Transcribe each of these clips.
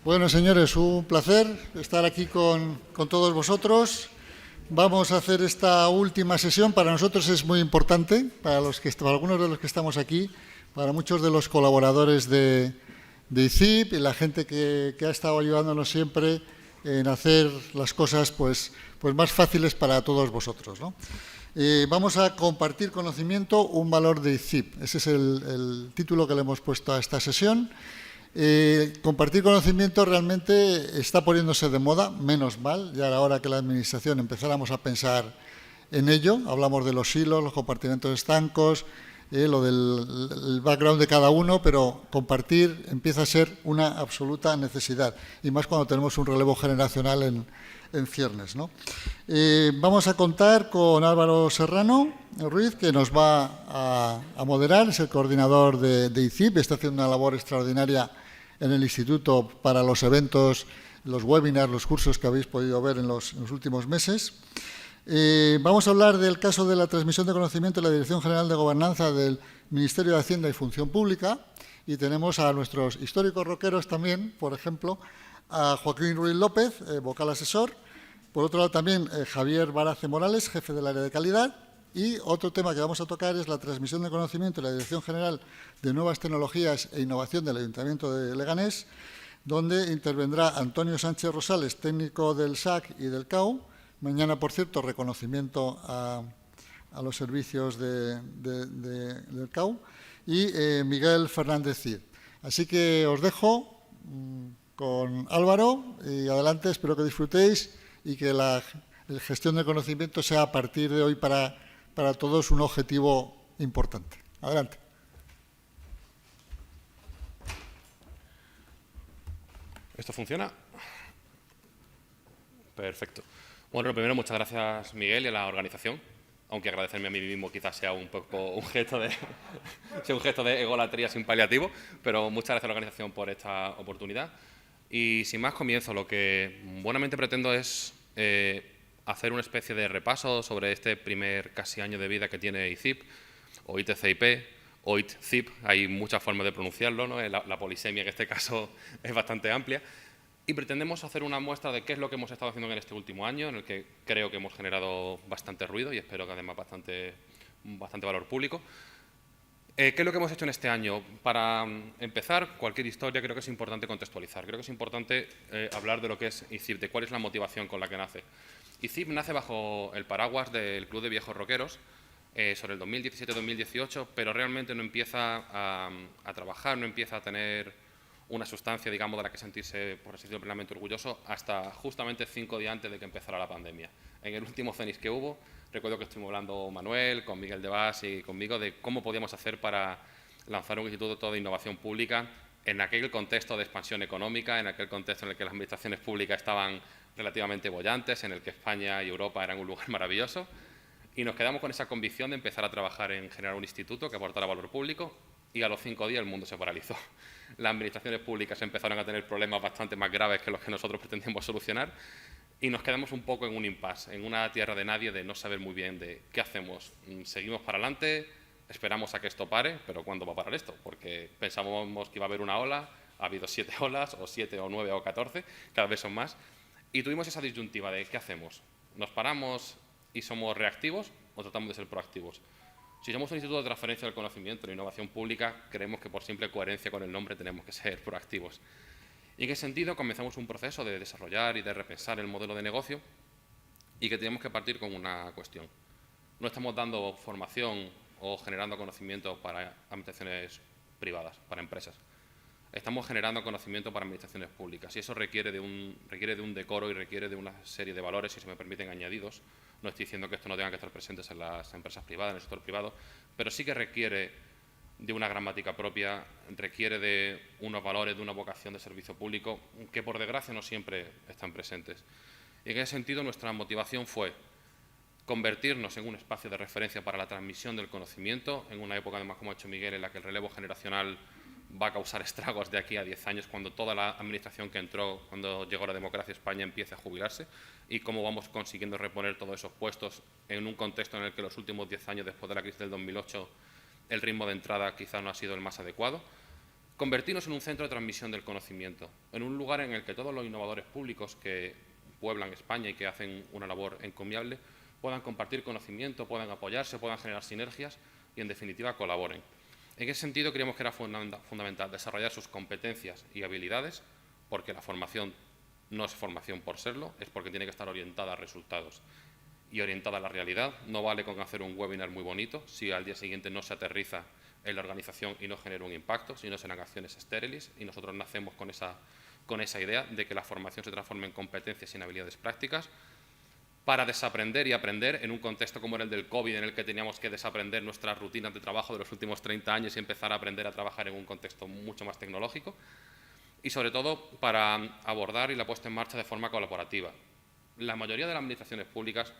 Bueno, señores, un placer estar aquí con todos vosotros. Vamos a hacer esta última sesión. Para nosotros es muy importante, para algunos de los que estamos aquí, para muchos de los colaboradores de ICIP y la gente que ha estado ayudándonos siempre en hacer las cosas pues más fáciles para todos vosotros, ¿no? Vamos a compartir conocimiento, un valor de ICIP. Ese es el título que le hemos puesto a esta sesión. Compartir conocimiento realmente está poniéndose de moda, menos mal, ya era hora que la Administración empezáramos a pensar en ello. Hablamos de los silos, los compartimentos estancos, lo del background de cada uno, pero compartir empieza a ser una absoluta necesidad, y más cuando tenemos un relevo generacional en ciernes, ¿no? Vamos a contar con Álvaro Serrano Ruiz, que nos va a moderar, es el coordinador de ICIP, está haciendo una labor extraordinaria en el Instituto para los eventos, los webinars, los cursos que habéis podido ver en los últimos meses. Vamos a hablar del caso de la transmisión de conocimiento de la Dirección General de Gobernanza del Ministerio de Hacienda y Función Pública, y tenemos a nuestros históricos rockeros también, por ejemplo, a Joaquín Ruiz López, vocal asesor. Por otro lado también Javier Barace Morales, jefe del área de calidad. Y otro tema que vamos a tocar es la transmisión de conocimiento de la Dirección General de Nuevas Tecnologías e Innovación del Ayuntamiento de Leganés, donde intervendrá Antonio Sánchez Rosales, técnico del SAC y del CAU. Mañana, por cierto, reconocimiento a los servicios del CAU. Y Miguel Fernández Cid. Así que os dejo con Álvaro y adelante, espero que disfrutéis y que la gestión de conocimiento sea a partir de hoy para todos un objetivo importante. Adelante. ¿Esto funciona? Perfecto. Bueno, primero, muchas gracias, Miguel, y a la organización, aunque agradecerme a mí mismo quizás sea un poco un gesto de egolatría sin paliativo, pero muchas gracias a la organización por esta oportunidad. Y sin más comienzo, lo que buenamente pretendo es hacer una especie de repaso sobre este primer casi año de vida que tiene ICIP, o ITCIP, o ITCIP, hay muchas formas de pronunciarlo, ¿no? La polisemia en este caso es bastante amplia, y pretendemos hacer una muestra de qué es lo que hemos estado haciendo en este último año, en el que creo que hemos generado bastante ruido y espero que además bastante valor público. ¿Qué es lo que hemos hecho en este año? Para empezar, cualquier historia creo que es importante contextualizar. Creo que es importante hablar de lo que es ICIP, de cuál es la motivación con la que nace. ICIP nace bajo el paraguas del Club de Viejos Rockeros sobre el 2017-2018, pero realmente no empieza a trabajar, no empieza a tener una sustancia, digamos, de la que sentirse, por así decirlo, plenamente orgulloso hasta justamente 5 días antes de que empezara la pandemia. En el último CENIS que hubo, recuerdo que estuvimos hablando Manuel, con Miguel de Bas y conmigo de cómo podíamos hacer para lanzar un instituto de innovación pública en aquel contexto de expansión económica, en aquel contexto en el que las administraciones públicas estaban relativamente bollantes, en el que España y Europa eran un lugar maravilloso, y nos quedamos con esa convicción de empezar a trabajar en generar un instituto que aportara valor público, y a los 5 días el mundo se paralizó. Las administraciones públicas empezaron a tener problemas bastante más graves que los que nosotros pretendíamos solucionar, y nos quedamos un poco en un impasse, en una tierra de nadie, de no saber muy bien de qué hacemos. ¿Seguimos para adelante? ¿Esperamos a que esto pare? ¿Pero cuándo va a parar esto? Porque pensábamos que iba a haber una ola, ha habido 7 olas, o 7, o 9, o 14, cada vez son más. Y tuvimos esa disyuntiva de ¿qué hacemos? ¿Nos paramos y somos reactivos o tratamos de ser proactivos? Si somos un instituto de transferencia del conocimiento y la innovación pública, creemos que por simple coherencia con el nombre tenemos que ser proactivos. Y en ese sentido comenzamos un proceso de desarrollar y de repensar el modelo de negocio y que tenemos que partir con una cuestión. No estamos dando formación o generando conocimiento para administraciones privadas, para empresas. Estamos generando conocimiento para administraciones públicas y eso requiere de un decoro y requiere de una serie de valores, si se me permiten, añadidos. No estoy diciendo que esto no tenga que estar presentes en las empresas privadas, en el sector privado, pero sí que requiere de una gramática propia, requiere de unos valores, de una vocación de servicio público que, por desgracia, no siempre están presentes. Y en ese sentido, nuestra motivación fue convertirnos en un espacio de referencia para la transmisión del conocimiento, en una época, además, como ha hecho Miguel, en la que el relevo generacional va a causar estragos de aquí a 10 años, cuando toda la administración que entró, cuando llegó la democracia a España, empiece a jubilarse, y cómo vamos consiguiendo reponer todos esos puestos en un contexto en el que los últimos 10 años, después de la crisis del 2008, el ritmo de entrada quizá no ha sido el más adecuado. Convertirnos en un centro de transmisión del conocimiento, en un lugar en el que todos los innovadores públicos que pueblan España y que hacen una labor encomiable puedan compartir conocimiento, puedan apoyarse, puedan generar sinergias y, en definitiva, colaboren. En ese sentido, creíamos que era fundamental desarrollar sus competencias y habilidades, porque la formación no es formación por serlo, es porque tiene que estar orientada a resultados y orientada a la realidad. No vale con hacer un webinar muy bonito si al día siguiente no se aterriza en la organización y no genera un impacto, sino serán acciones estériles, y nosotros nacemos con esa idea de que la formación se transforme en competencias y en habilidades prácticas para desaprender y aprender en un contexto como era el del COVID, en el que teníamos que desaprender nuestras rutinas de trabajo de los últimos 30 años y empezar a aprender a trabajar en un contexto mucho más tecnológico, y sobre todo para abordar y la puesta en marcha de forma colaborativa. La mayoría de las administraciones públicas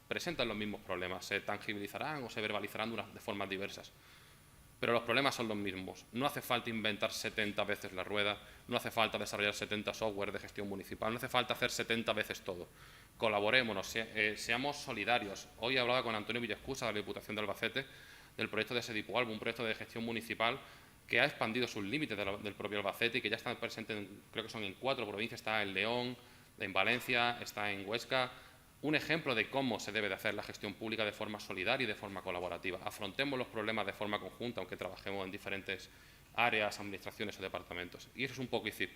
presentan los mismos problemas, se tangibilizarán o se verbalizarán de formas diversas, pero los problemas son los mismos. No hace falta inventar 70 veces la rueda, no hace falta desarrollar 70 software de gestión municipal, no hace falta hacer 70 veces todo. Colaborémonos, seamos solidarios. Hoy he hablado con Antonio Villescusa, de la Diputación de Albacete, del proyecto de Sedipualbo, un proyecto de gestión municipal que ha expandido sus límites del propio Albacete y que ya está presente, creo que son en 4 provincias, está en León, en Valencia, está en Huesca. Un ejemplo de cómo se debe de hacer la gestión pública de forma solidaria y de forma colaborativa. Afrontemos los problemas de forma conjunta, aunque trabajemos en diferentes áreas, administraciones o departamentos. Y eso es un poco ICIP,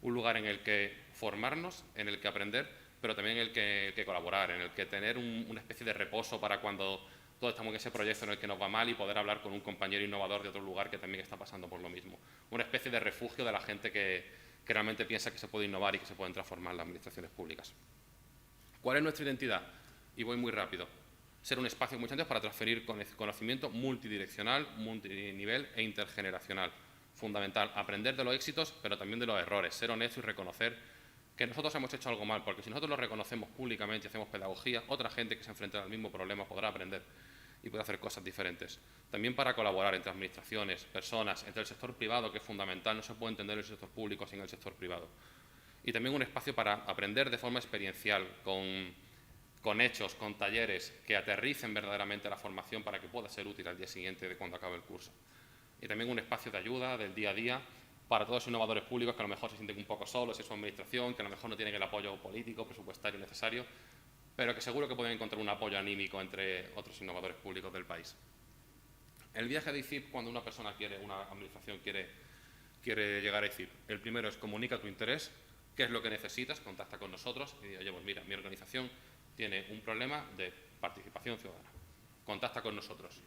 un lugar en el que formarnos, en el que aprender, pero también en el que colaborar, en el que tener una especie de reposo para cuando todos estamos en ese proyecto en el que nos va mal y poder hablar con un compañero innovador de otro lugar que también está pasando por lo mismo. Una especie de refugio de la gente que realmente piensa que se puede innovar y que se pueden transformar las administraciones públicas. ¿Cuál es nuestra identidad? Y voy muy rápido. Ser un espacio, muchas veces, para transferir conocimiento multidireccional, multinivel e intergeneracional. Fundamental, aprender de los éxitos, pero también de los errores, ser honesto y reconocer que nosotros hemos hecho algo mal, porque si nosotros lo reconocemos públicamente y hacemos pedagogía, otra gente que se enfrenta al mismo problema podrá aprender y puede hacer cosas diferentes. También para colaborar entre administraciones, personas, entre el sector privado, que es fundamental, no se puede entender el sector público sin el sector privado. Y también un espacio para aprender de forma experiencial, con hechos, con talleres que aterricen verdaderamente la formación para que pueda ser útil al día siguiente de cuando acabe el curso. Y también un espacio de ayuda del día a día para todos los innovadores públicos que a lo mejor se sienten un poco solos en su administración, que a lo mejor no tienen el apoyo político, presupuestario necesario, pero que seguro que pueden encontrar un apoyo anímico entre otros innovadores públicos del país. El viaje de ICIP, cuando una administración quiere llegar a ICIP, el primero es comunica tu interés, qué es lo que necesitas, contacta con nosotros y dice, oye, pues mira, mi organización tiene un problema de participación ciudadana, contacta con nosotros.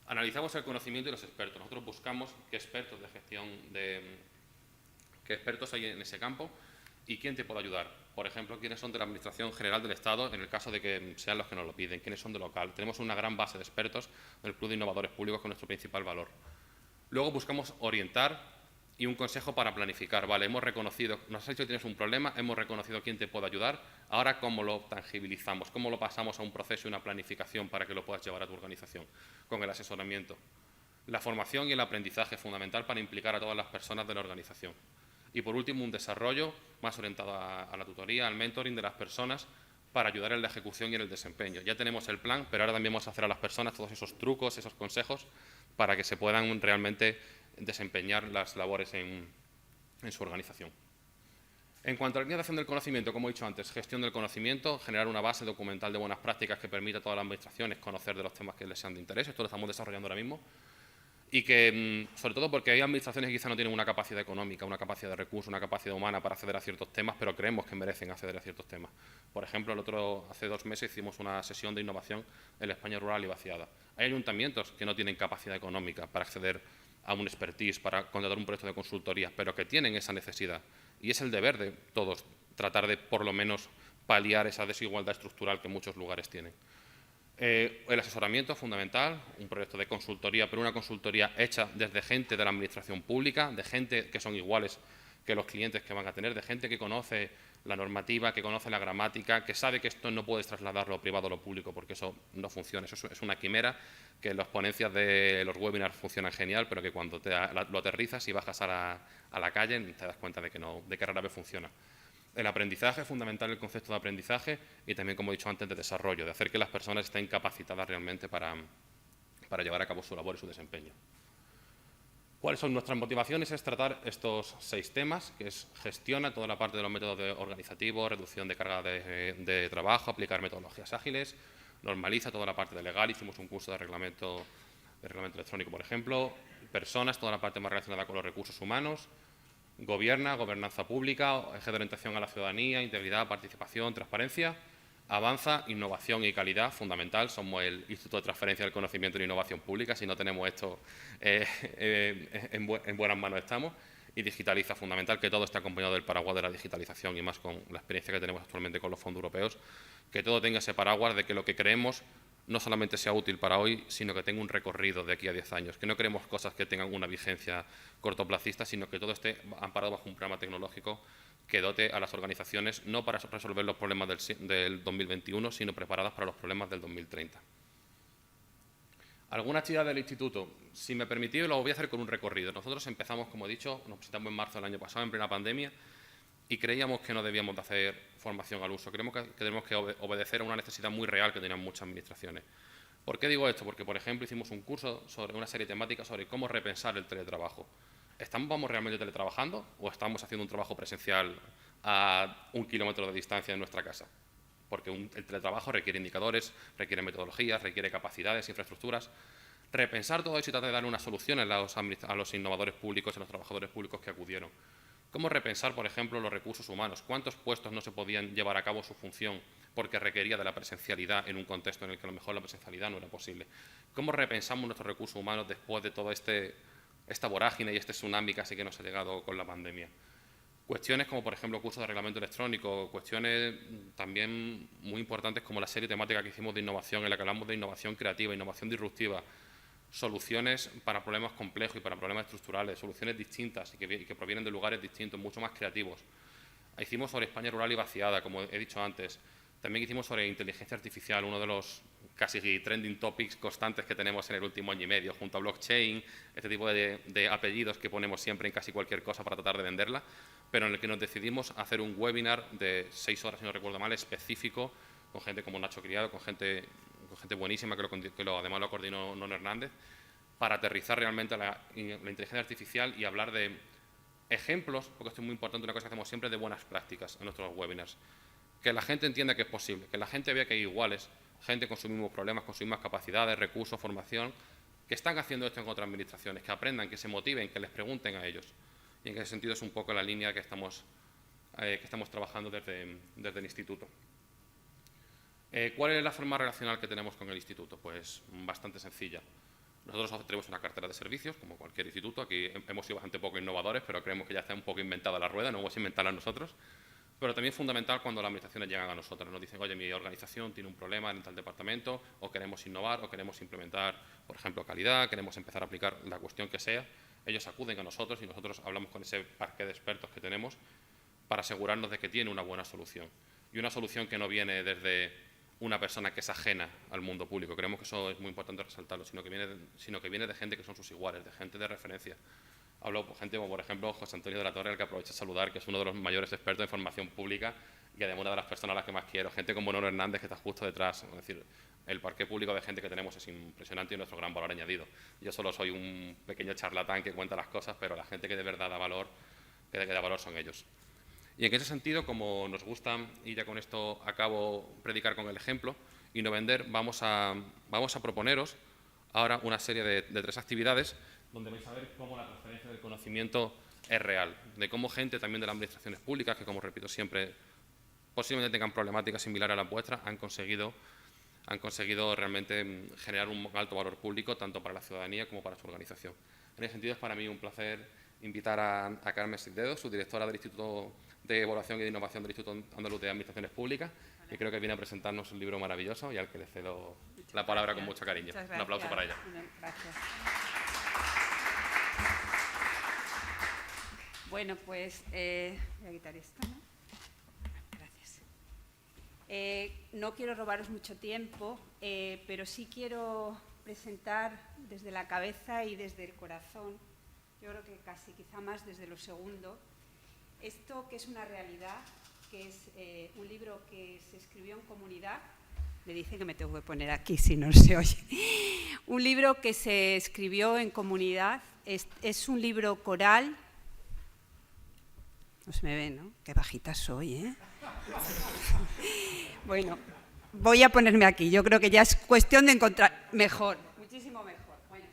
Analizamos el conocimiento y los expertos. Nosotros buscamos qué expertos de gestión, qué expertos hay en ese campo y quién te puede ayudar. Por ejemplo, quiénes son de la Administración General del Estado, en el caso de que sean los que nos lo piden, quiénes son de local. Tenemos una gran base de expertos del Club de Innovadores Públicos, que es nuestro principal valor. Luego buscamos orientar y un consejo para planificar. Vale, hemos reconocido, nos has dicho que tienes un problema, hemos reconocido quién te puede ayudar, ahora cómo lo tangibilizamos, cómo lo pasamos a un proceso y una planificación para que lo puedas llevar a tu organización, con el asesoramiento. La formación y el aprendizaje es fundamental para implicar a todas las personas de la organización. Y por último, un desarrollo más orientado a la tutoría, al mentoring de las personas para ayudar en la ejecución y en el desempeño. Ya tenemos el plan, pero ahora también vamos a hacer a las personas todos esos trucos, esos consejos, para que se puedan realmente desempeñar las labores en su organización. En cuanto a la organización del conocimiento, como he dicho antes, gestión del conocimiento, generar una base documental de buenas prácticas que permita a todas las administraciones conocer de los temas que les sean de interés. Esto lo estamos desarrollando ahora mismo. Y que, sobre todo porque hay administraciones que quizá no tienen una capacidad económica, una capacidad de recursos, una capacidad humana para acceder a ciertos temas, pero creemos que merecen acceder a ciertos temas. Por ejemplo, hace 2 meses hicimos una sesión de innovación en la España rural y vaciada. Hay ayuntamientos que no tienen capacidad económica para acceder a un expertise, para contratar un proyecto de consultoría, pero que tienen esa necesidad. Y es el deber de todos tratar de, por lo menos, paliar esa desigualdad estructural que muchos lugares tienen. El asesoramiento es fundamental, un proyecto de consultoría, pero una consultoría hecha desde gente de la administración pública, de gente que son iguales que los clientes que van a tener, de gente que conoce la normativa, que conoce la gramática, que sabe que esto no puedes trasladarlo privado a lo público porque eso no funciona. Eso es una quimera que en las ponencias de los webinars funcionan genial, pero que cuando lo aterrizas y bajas a la calle te das cuenta de que rara vez funciona. El aprendizaje es fundamental, el concepto de aprendizaje y también, como he dicho antes, de desarrollo, de hacer que las personas estén capacitadas realmente para llevar a cabo su labor y su desempeño. ¿Cuáles son nuestras motivaciones? Es tratar estos 6 temas, que es gestiona toda la parte de los métodos organizativos, reducción de carga de trabajo, aplicar metodologías ágiles, normaliza toda la parte de legal, hicimos un curso de reglamento electrónico, por ejemplo, personas, toda la parte más relacionada con los recursos humanos, gobierna, gobernanza pública, eje de orientación a la ciudadanía, integridad, participación, transparencia, avanza, innovación y calidad, fundamental. Somos el Instituto de Transferencia del Conocimiento e Innovación Pública. Si no tenemos esto, en buenas manos estamos. Y digitaliza, fundamental, que todo esté acompañado del paraguas de la digitalización y más con la experiencia que tenemos actualmente con los fondos europeos. Que todo tenga ese paraguas de que lo que creemos no solamente sea útil para hoy, sino que tenga un recorrido de aquí a 10 años. Que no queremos cosas que tengan una vigencia cortoplacista, sino que todo esté amparado bajo un programa tecnológico que dote a las organizaciones no para resolver los problemas del 2021, sino preparadas para los problemas del 2030. ¿Alguna actividad del instituto? Si me permitís, lo voy a hacer con un recorrido. Nosotros empezamos, como he dicho, nos presentamos en marzo del año pasado, en plena pandemia, y creíamos que no debíamos de hacer formación al uso. Creemos que tenemos que obedecer a una necesidad muy real que tenían muchas administraciones. ¿Por qué digo esto? Porque, por ejemplo, hicimos un curso sobre una serie temática sobre cómo repensar el teletrabajo. ¿Vamos realmente teletrabajando o estamos haciendo un trabajo presencial a 1 kilómetro de distancia de nuestra casa? Porque el teletrabajo requiere indicadores, requiere metodologías, requiere capacidades, infraestructuras. Repensar todo eso y tratar de dar una solución a los innovadores públicos y a los trabajadores públicos que acudieron. ¿Cómo repensar, por ejemplo, los recursos humanos? ¿Cuántos puestos no se podían llevar a cabo su función porque requería de la presencialidad en un contexto en el que a lo mejor la presencialidad no era posible? ¿Cómo repensamos nuestros recursos humanos después de toda esta vorágine y este tsunami casi que nos ha llegado con la pandemia? Cuestiones como, por ejemplo, cursos de reglamento electrónico, cuestiones también muy importantes como la serie temática que hicimos de innovación, en la que hablamos de innovación creativa, innovación disruptiva, soluciones para problemas complejos y para problemas estructurales, soluciones distintas y que provienen de lugares distintos, mucho más creativos. Hicimos sobre España rural y vaciada, como he dicho antes. También hicimos sobre inteligencia artificial, uno de los casi trending topics constantes que tenemos en el último año y medio, junto a blockchain, este tipo de apellidos que ponemos siempre en casi cualquier cosa para tratar de venderla, pero en el que nos decidimos hacer un webinar de 6 horas, si no recuerdo mal, específico, con gente como Nacho Criado, con gente buenísima, además lo coordinó Nono Hernández, para aterrizar realmente la inteligencia artificial y hablar de ejemplos, porque esto es muy importante, una cosa que hacemos siempre, de buenas prácticas en nuestros webinars. Que la gente entienda que es posible, que la gente vea que hay iguales, gente con sus mismos problemas, con sus mismas capacidades, recursos, formación, que están haciendo esto en otras administraciones, que aprendan, que se motiven, que les pregunten a ellos. Y en ese sentido es un poco la línea que estamos trabajando desde el instituto. ¿Cuál es la forma relacional que tenemos con el instituto? Pues bastante sencilla. Nosotros tenemos una cartera de servicios, como cualquier instituto. Aquí hemos sido bastante poco innovadores, pero creemos que ya está un poco inventada la rueda, no vamos a inventarla nosotros. Pero también es fundamental cuando las administraciones llegan a nosotros. Nos dicen, oye, mi organización tiene un problema en tal departamento, o queremos innovar, o queremos implementar, por ejemplo, calidad, queremos empezar a aplicar la cuestión que sea. Ellos acuden a nosotros y nosotros hablamos con ese parque de expertos que tenemos para asegurarnos de que tiene una buena solución. Y una solución que no viene desde una persona que es ajena al mundo público. Creemos que eso es muy importante resaltarlo, sino que viene de gente que son sus iguales, de gente de referencia. Hablo con gente como, por ejemplo, José Antonio de la Torre, al que aprovecho a saludar, que es uno de los mayores expertos en formación pública y además una de las personas a las que más quiero. Gente como Nono Hernández, que está justo detrás. Es decir, el parque público de gente que tenemos es impresionante y nuestro gran valor añadido. Yo solo soy un pequeño charlatán que cuenta las cosas, pero la gente que de verdad da valor, son ellos. Y en ese sentido, como nos gusta, y ya con esto acabo, predicar con el ejemplo y no vender, vamos a proponeros ahora una serie de 3 actividades donde vais a ver cómo la transferencia del conocimiento es real, de cómo gente también de las administraciones públicas, que como repito siempre, posiblemente tengan problemáticas similares a las vuestras, han conseguido realmente generar un alto valor público tanto para la ciudadanía como para su organización. En ese sentido es para mí un placer invitar a Carmen Sigdedo, subdirectora del Instituto de Evaluación y de Innovación del Instituto Andaluz de Administraciones Públicas, que creo que viene a presentarnos un libro maravilloso y al que le cedo la palabra con mucho cariño. Un aplauso para ella. Gracias. Bueno, pues voy a quitar esto, ¿no? Gracias. No quiero robaros mucho tiempo, pero sí quiero presentar desde la cabeza y desde el corazón, yo creo que quizá más desde lo segundo, esto que es una realidad, que es un libro que se escribió en comunidad. Me dicen que me tengo que poner aquí si no se oye. Un libro que se escribió en comunidad es un libro coral. No se me ve, ¿no? Qué bajita soy, ¿eh? Bueno, voy a ponerme aquí. Yo creo que ya es cuestión de encontrar mejor, muchísimo mejor. Bueno,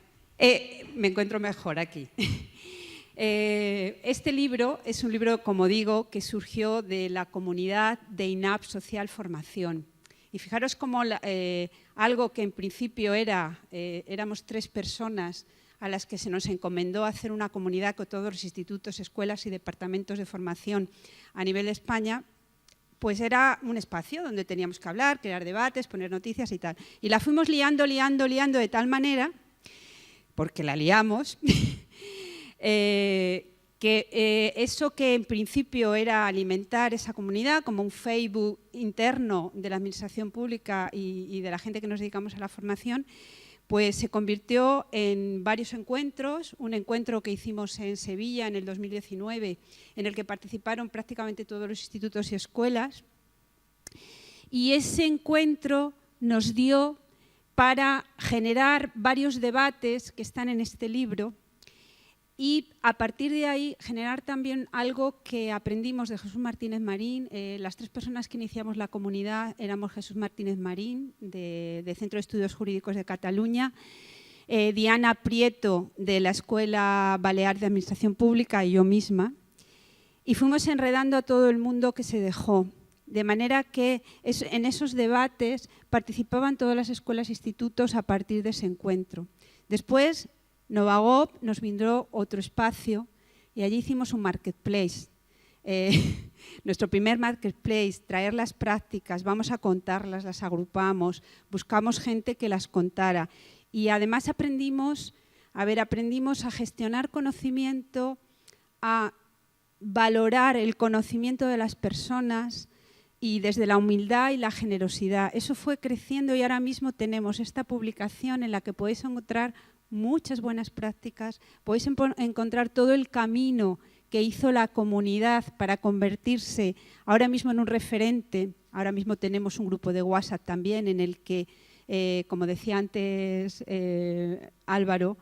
me encuentro mejor aquí. Este libro es un libro, como digo, que surgió de la comunidad de INAP Social Formación. Y fijaros cómo algo que en principio éramos 3 personas a las que se nos encomendó hacer una comunidad con todos los institutos, escuelas y departamentos de formación a nivel de España, pues era un espacio donde teníamos que hablar, crear debates, poner noticias y tal. Y la fuimos liando de tal manera, porque la liamos, que eso que en principio era alimentar esa comunidad como un Facebook interno de la administración pública y de la gente que nos dedicamos a la formación, pues se convirtió en varios encuentros. Un encuentro que hicimos en Sevilla en el 2019, en el que participaron prácticamente todos los institutos y escuelas. Y ese encuentro nos dio para generar varios debates que están en este libro y a partir de ahí generar también algo que aprendimos de Jesús Martínez Marín. Las 3 personas que iniciamos la comunidad éramos Jesús Martínez Marín, de Centro de Estudios Jurídicos de Cataluña, Diana Prieto, de la Escuela Balear de Administración Pública, y yo misma. Y fuimos enredando a todo el mundo que se dejó, de manera que en esos debates participaban todas las escuelas e institutos a partir de ese encuentro. Después, Novagop nos brindó otro espacio y allí hicimos un marketplace. Nuestro primer marketplace, traer las prácticas, vamos a contarlas, las agrupamos, buscamos gente que las contara. Y además aprendimos a gestionar conocimiento, a valorar el conocimiento de las personas y desde la humildad y la generosidad. Eso fue creciendo y ahora mismo tenemos esta publicación en la que podéis encontrar muchas buenas prácticas, podéis encontrar todo el camino que hizo la comunidad para convertirse ahora mismo en un referente. Ahora mismo tenemos un grupo de WhatsApp también en el que, como decía antes Álvaro,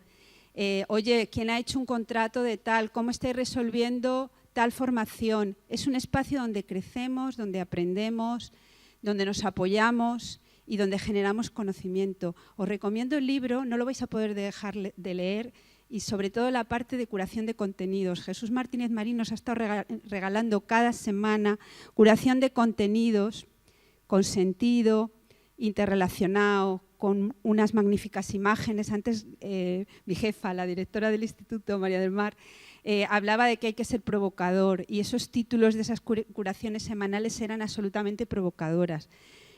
oye, ¿quién ha hecho un contrato de tal? ¿Cómo estáis resolviendo tal formación? Es un espacio donde crecemos, donde aprendemos, donde nos apoyamos y donde generamos conocimiento. Os recomiendo el libro, no lo vais a poder dejar de leer, y sobre todo la parte de curación de contenidos. Jesús Martínez Marín nos ha estado regalando cada semana curación de contenidos con sentido, interrelacionado, con unas magníficas imágenes. Antes mi jefa, la directora del Instituto, María del Mar, hablaba de que hay que ser provocador, y esos títulos de esas curaciones semanales eran absolutamente provocadoras.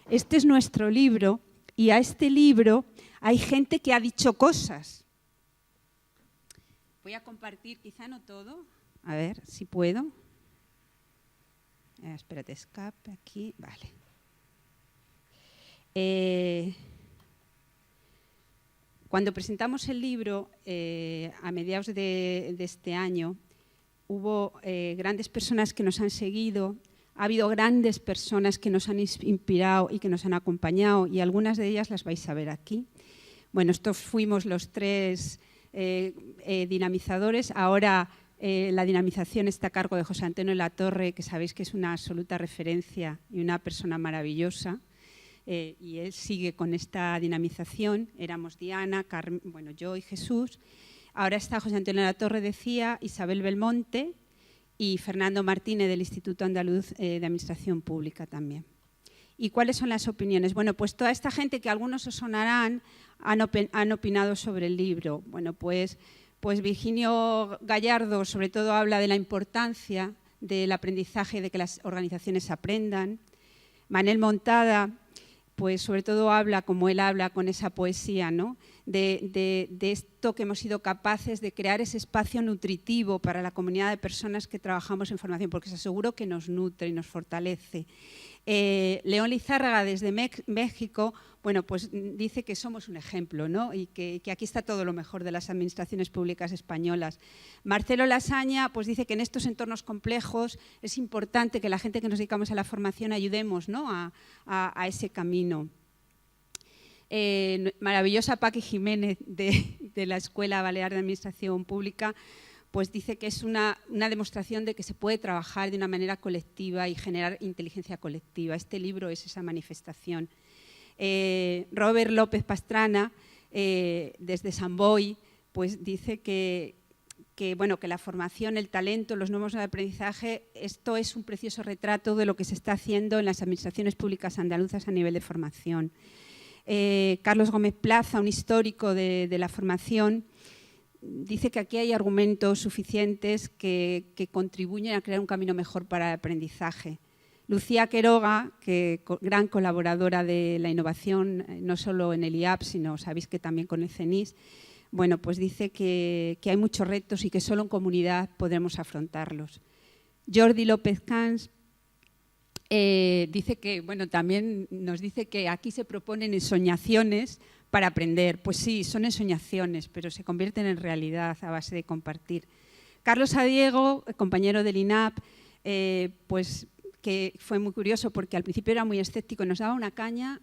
Este es nuestro libro, y a este libro hay gente que ha dicho cosas. Voy a compartir, quizá no todo, a ver si puedo. Espérate, escape aquí, vale. Cuando presentamos el libro a mediados de este año, hubo grandes personas que nos han seguido. Ha habido grandes personas que nos han inspirado y que nos han acompañado, y algunas de ellas las vais a ver aquí. Bueno, estos fuimos los 3 dinamizadores. Ahora la dinamización está a cargo de José Antonio Latorre, que sabéis que es una absoluta referencia y una persona maravillosa. Y él sigue con esta dinamización. Éramos Diana, Carmen, bueno, yo y Jesús. Ahora está José Antonio Latorre, decía, Isabel Belmonte y Fernando Martínez del Instituto Andaluz de Administración Pública también. ¿Y cuáles son las opiniones? Bueno, pues toda esta gente que algunos os sonarán han opinado sobre el libro. Bueno, pues Virginio Gallardo sobre todo habla de la importancia del aprendizaje, de que las organizaciones aprendan. Manel Montada, pues sobre todo habla, como él habla con esa poesía, ¿no?, de esto que hemos sido capaces de crear ese espacio nutritivo para la comunidad de personas que trabajamos en formación, porque os aseguro que nos nutre y nos fortalece. León Lizárraga, desde México, bueno, pues dice que somos un ejemplo, ¿no?, y que aquí está todo lo mejor de las administraciones públicas españolas. Marcelo Lasaña, pues dice que en estos entornos complejos es importante que la gente que nos dedicamos a la formación ayudemos, ¿no?, a ese camino. Maravillosa Paqui Jiménez de la Escuela Balear de Administración Pública, pues dice que es una demostración de que se puede trabajar de una manera colectiva y generar inteligencia colectiva. Este libro es esa manifestación. Robert López Pastrana, desde San Boi, pues dice que la formación, el talento, los nuevos modos de aprendizaje, esto es un precioso retrato de lo que se está haciendo en las administraciones públicas andaluzas a nivel de formación. Carlos Gómez Plaza, un histórico de la formación, dice que aquí hay argumentos suficientes que contribuyen a crear un camino mejor para el aprendizaje. Lucía Quiroga, gran colaboradora de la innovación, no solo en el IAP, sino sabéis que también con el CENIS, bueno, pues dice que hay muchos retos y que solo en comunidad podremos afrontarlos. Jordi López Cans dice que, bueno, también nos dice que aquí se proponen ensoñaciones para aprender. Pues sí, son ensoñaciones, pero se convierten en realidad a base de compartir. Carlos Adiego, compañero del INAP, pues que fue muy curioso porque al principio era muy escéptico y nos daba una caña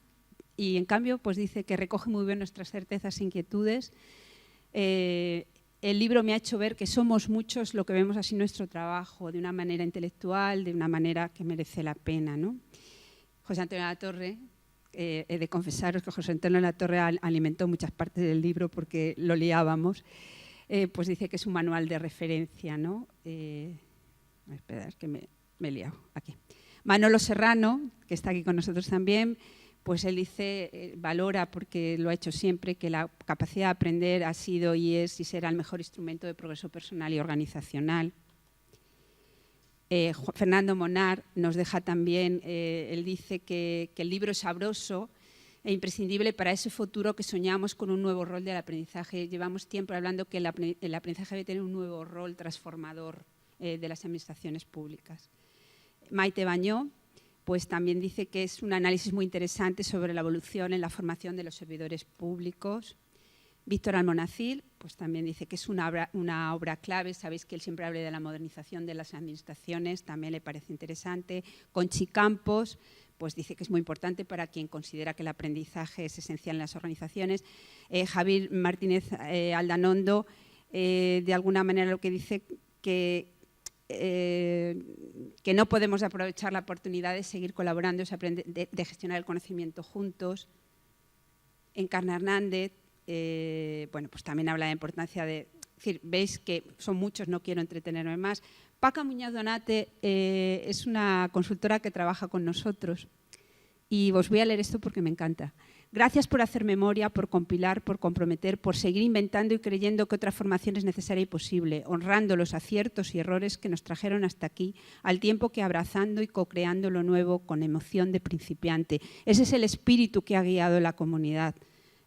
y en cambio pues dice que recoge muy bien nuestras certezas e inquietudes. El libro me ha hecho ver que somos muchos lo que vemos así nuestro trabajo, de una manera intelectual, de una manera que merece la pena, ¿no? José Antonio Latorre, he de confesaros que José Antonio Latorre alimentó muchas partes del libro porque lo liábamos, pues dice que es un manual de referencia, ¿no? Esperad, que me he liado aquí. Manolo Serrano, que está aquí con nosotros también, pues él dice, valora, porque lo ha hecho siempre, que la capacidad de aprender ha sido y es y será el mejor instrumento de progreso personal y organizacional. Fernando Monar nos deja también, él dice que el libro es sabroso e imprescindible para ese futuro que soñamos con un nuevo rol del aprendizaje. Llevamos tiempo hablando que el aprendizaje debe tener un nuevo rol transformador de las administraciones públicas. Maite Bañó, pues también dice que es un análisis muy interesante sobre la evolución en la formación de los servidores públicos. Víctor Almonacil, pues también dice que es una obra clave. Sabéis que él siempre habla de la modernización de las administraciones, también le parece interesante. Conchi Campos, pues dice que es muy importante para quien considera que el aprendizaje es esencial en las organizaciones. Javier Martínez Aldanondo, de alguna manera lo que dice que no podemos aprovechar la oportunidad de seguir colaborando, de gestionar el conocimiento juntos. Encarna Hernández, bueno, pues también habla de la importancia de... Es decir, veis que son muchos, no quiero entretenerme más. Paca Muñoz Donate es una consultora que trabaja con nosotros y os voy a leer esto porque me encanta. Gracias por hacer memoria, por compilar, por comprometer, por seguir inventando y creyendo que otra formación es necesaria y posible, honrando los aciertos y errores que nos trajeron hasta aquí, al tiempo que abrazando y co-creando lo nuevo con emoción de principiante. Ese es el espíritu que ha guiado la comunidad,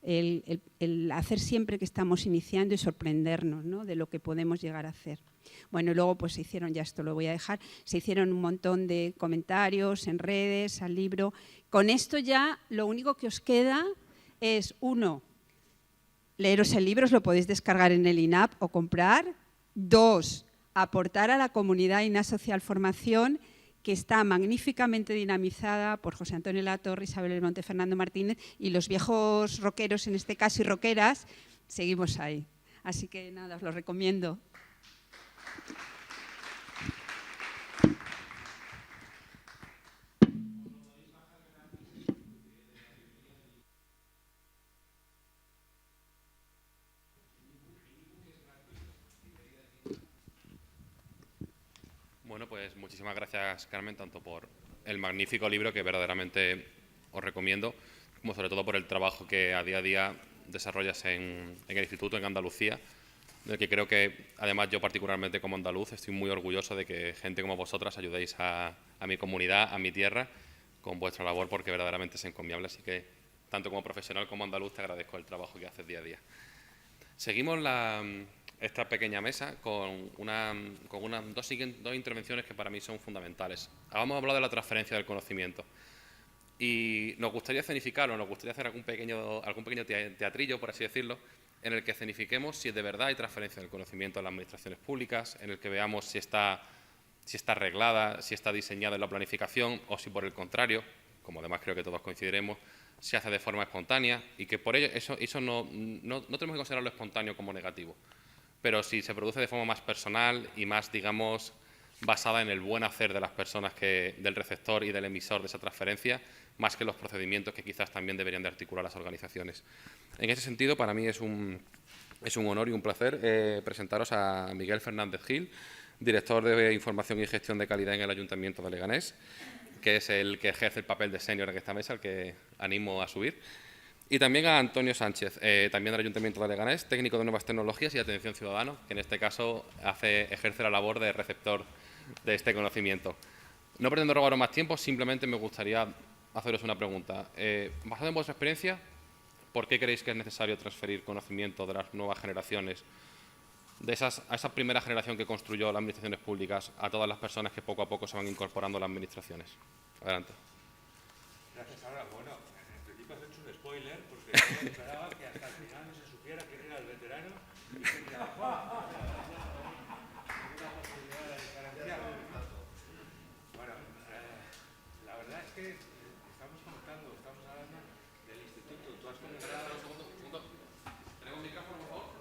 el hacer siempre que estamos iniciando y sorprendernos, ¿no?, de lo que podemos llegar a hacer. Bueno, y luego pues se hicieron, ya esto lo voy a dejar, se hicieron un montón de comentarios en redes, al libro. Con esto ya lo único que os queda es, uno, leeros el libro, os lo podéis descargar en el INAP o comprar. Dos, aportar a la comunidad INAP Social Formación, que está magníficamente dinamizada por José Antonio Latorre, Isabel del Monte, Fernando Martínez y los viejos rockeros, en este caso, y rockeras, seguimos ahí. Así que nada, os lo recomiendo. Bueno, pues muchísimas gracias, Carmen, tanto por el magnífico libro que verdaderamente os recomiendo, como sobre todo por el trabajo que a día desarrollas en el Instituto, en Andalucía, del que creo que, además, yo particularmente como andaluz estoy muy orgulloso de que gente como vosotras ayudéis a mi comunidad, a mi tierra, con vuestra labor, porque verdaderamente es encomiable. Así que, tanto como profesional como andaluz, te agradezco el trabajo que haces día a día. Seguimos esta pequeña mesa con dos intervenciones que para mí son fundamentales. Vamos a hablar de la transferencia del conocimiento. Y nos gustaría escenificarlo, nos gustaría hacer algún pequeño teatrillo, por así decirlo, en el que escenifiquemos si de verdad hay transferencia del conocimiento en las administraciones públicas, en el que veamos si está arreglada, si está diseñada en la planificación o si, por el contrario, como además creo que todos coincidiremos, se hace de forma espontánea y que por ello eso no tenemos que considerarlo espontáneo como negativo. Pero si se produce de forma más personal y más, digamos, basada en el buen hacer de las personas del receptor y del emisor de esa transferencia, más que los procedimientos que quizás también deberían de articular las organizaciones. En ese sentido, para mí es un honor y un placer presentaros a Miguel Fernández Gil, director de Información y Gestión de Calidad en el Ayuntamiento de Leganés, que es el que ejerce el papel de senior en esta mesa, al que animo a subir. Y también a Antonio Sánchez, también del Ayuntamiento de Leganés, técnico de Nuevas Tecnologías y Atención Ciudadano, que en este caso ejerce la labor de receptor de este conocimiento. No pretendo robaros más tiempo, simplemente me gustaría haceros una pregunta. Basado en vuestra experiencia, ¿por qué creéis que es necesario transferir conocimiento de las nuevas generaciones, a esa primera generación que construyó las administraciones públicas, a todas las personas que poco a poco se van incorporando a las administraciones? Adelante. Gracias, Sara. Bueno, en principio has hecho un spoiler, porque yo esperaba que hasta el final no se supiera quién era el veterano y quién era el joven. Ninguna posibilidad de diferenciar. Bueno, la verdad es que estamos hablando del instituto. Tú has comentado... ¿Tenemos un micrófono, por favor?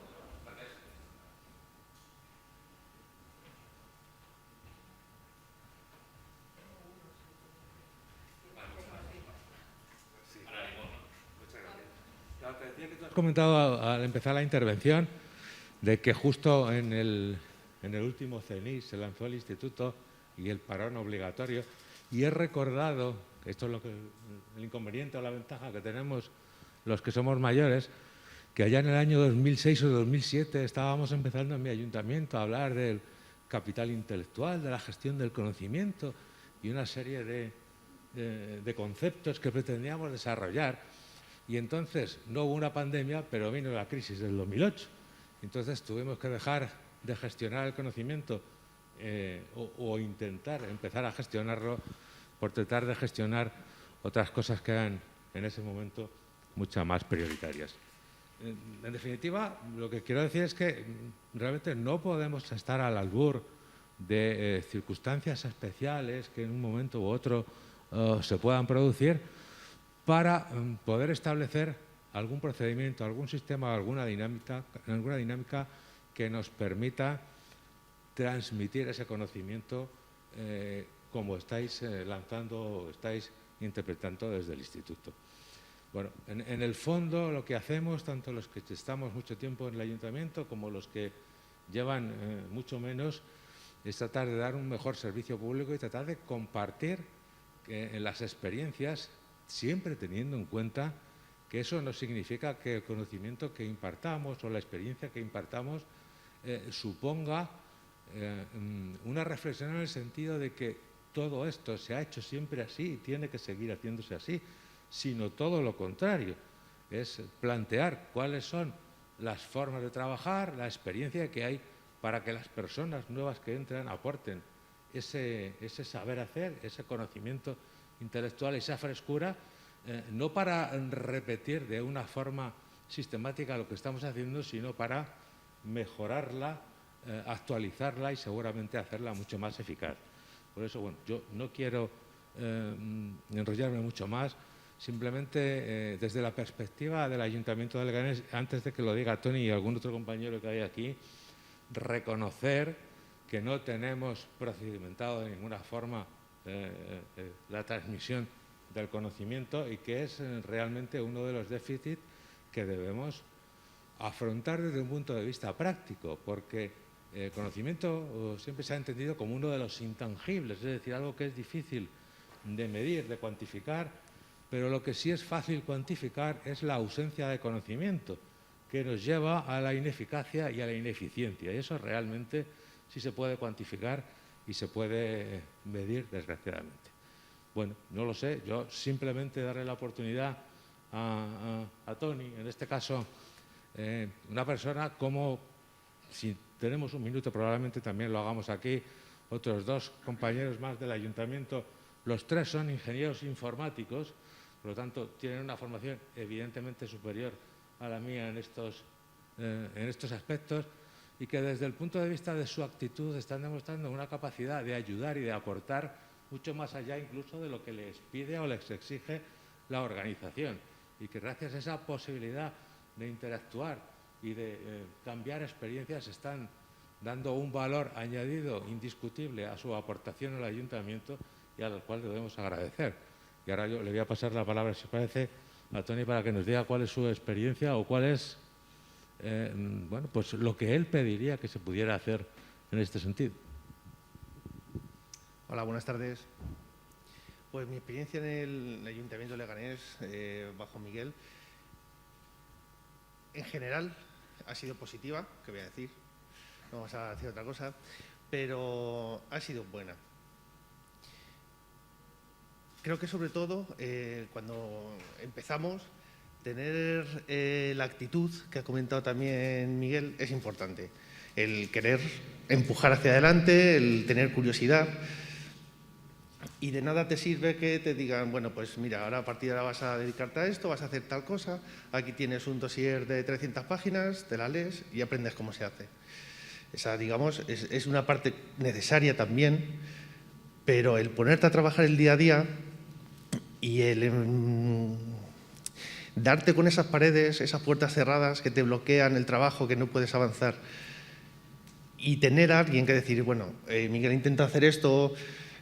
Te decía que tú has comentado al empezar la intervención de que justo en el último CENIS se lanzó el instituto y el parón obligatorio, y he recordado, esto es el inconveniente o la ventaja que tenemos los que somos mayores, que allá en el año 2006 o 2007 estábamos empezando en mi ayuntamiento a hablar del capital intelectual, de la gestión del conocimiento y una serie de conceptos que pretendíamos desarrollar. Y entonces no hubo una pandemia, pero vino la crisis del 2008. Entonces tuvimos que dejar de gestionar el conocimiento o intentar empezar a gestionarlo por tratar de gestionar otras cosas que eran en ese momento mucho más prioritarias. En definitiva, lo que quiero decir es que realmente no podemos estar al albur de circunstancias especiales que en un momento u otro se puedan producir para poder establecer algún procedimiento, algún sistema, alguna dinámica que nos permita transmitir ese conocimiento como estáis lanzando o estáis interpretando desde el instituto. Bueno, en el fondo lo que hacemos, tanto los que estamos mucho tiempo en el ayuntamiento como los que llevan mucho menos, es tratar de dar un mejor servicio público y tratar de compartir en las experiencias, siempre teniendo en cuenta que eso no significa que el conocimiento que impartamos o la experiencia que impartamos suponga una reflexión en el sentido de que todo esto se ha hecho siempre así y tiene que seguir haciéndose así, sino todo lo contrario, es plantear cuáles son las formas de trabajar, la experiencia que hay para que las personas nuevas que entran aporten ese saber hacer, ese conocimiento intelectual, esa frescura, no para repetir de una forma sistemática lo que estamos haciendo, sino para mejorarla, actualizarla y seguramente hacerla mucho más eficaz. Por eso, bueno, yo no quiero enrollarme mucho más. Simplemente, desde la perspectiva del Ayuntamiento de Leganés, antes de que lo diga Tony y algún otro compañero que hay aquí, reconocer que no tenemos procedimentado de ninguna forma la transmisión del conocimiento y que es realmente uno de los déficits que debemos afrontar desde un punto de vista práctico, porque el conocimiento siempre se ha entendido como uno de los intangibles, es decir, algo que es difícil de medir, de cuantificar, pero lo que sí es fácil cuantificar es la ausencia de conocimiento, que nos lleva a la ineficacia y a la ineficiencia. Y eso realmente sí se puede cuantificar y se puede medir, desgraciadamente. Bueno, no lo sé, yo simplemente daré la oportunidad a Tony, en este caso, una persona como, si tenemos un minuto probablemente también lo hagamos aquí, otros dos compañeros más del ayuntamiento, los tres son ingenieros informáticos, por lo tanto tienen una formación evidentemente superior a la mía en estos aspectos y que desde el punto de vista de su actitud están demostrando una capacidad de ayudar y de aportar mucho más allá incluso de lo que les pide o les exige la organización, y que gracias a esa posibilidad de interactuar y de cambiar experiencias están dando un valor añadido indiscutible a su aportación al ayuntamiento y al cual le debemos agradecer. Y ahora yo le voy a pasar la palabra, si os parece, a Toni para que nos diga cuál es su experiencia o cuál es bueno, pues lo que él pediría que se pudiera hacer en este sentido. Hola, buenas tardes. Pues mi experiencia en el Ayuntamiento de Leganés, bajo Miguel, en general ha sido positiva, que voy a decir, no vamos a decir otra cosa, pero ha sido buena. Creo que sobre todo cuando empezamos, tener la actitud que ha comentado también Miguel es importante. El querer empujar hacia adelante, el tener curiosidad. Y de nada te sirve que te digan, bueno, pues mira, ahora a partir de ahora vas a dedicarte a esto, vas a hacer tal cosa, aquí tienes un dossier de 300 páginas, te la lees y aprendes cómo se hace. Esa, digamos, es una parte necesaria también, pero el ponerte a trabajar el día a día y el darte con esas paredes, esas puertas cerradas que te bloquean el trabajo, que no puedes avanzar, y tener a alguien que decir, bueno, Miguel intenta hacer esto,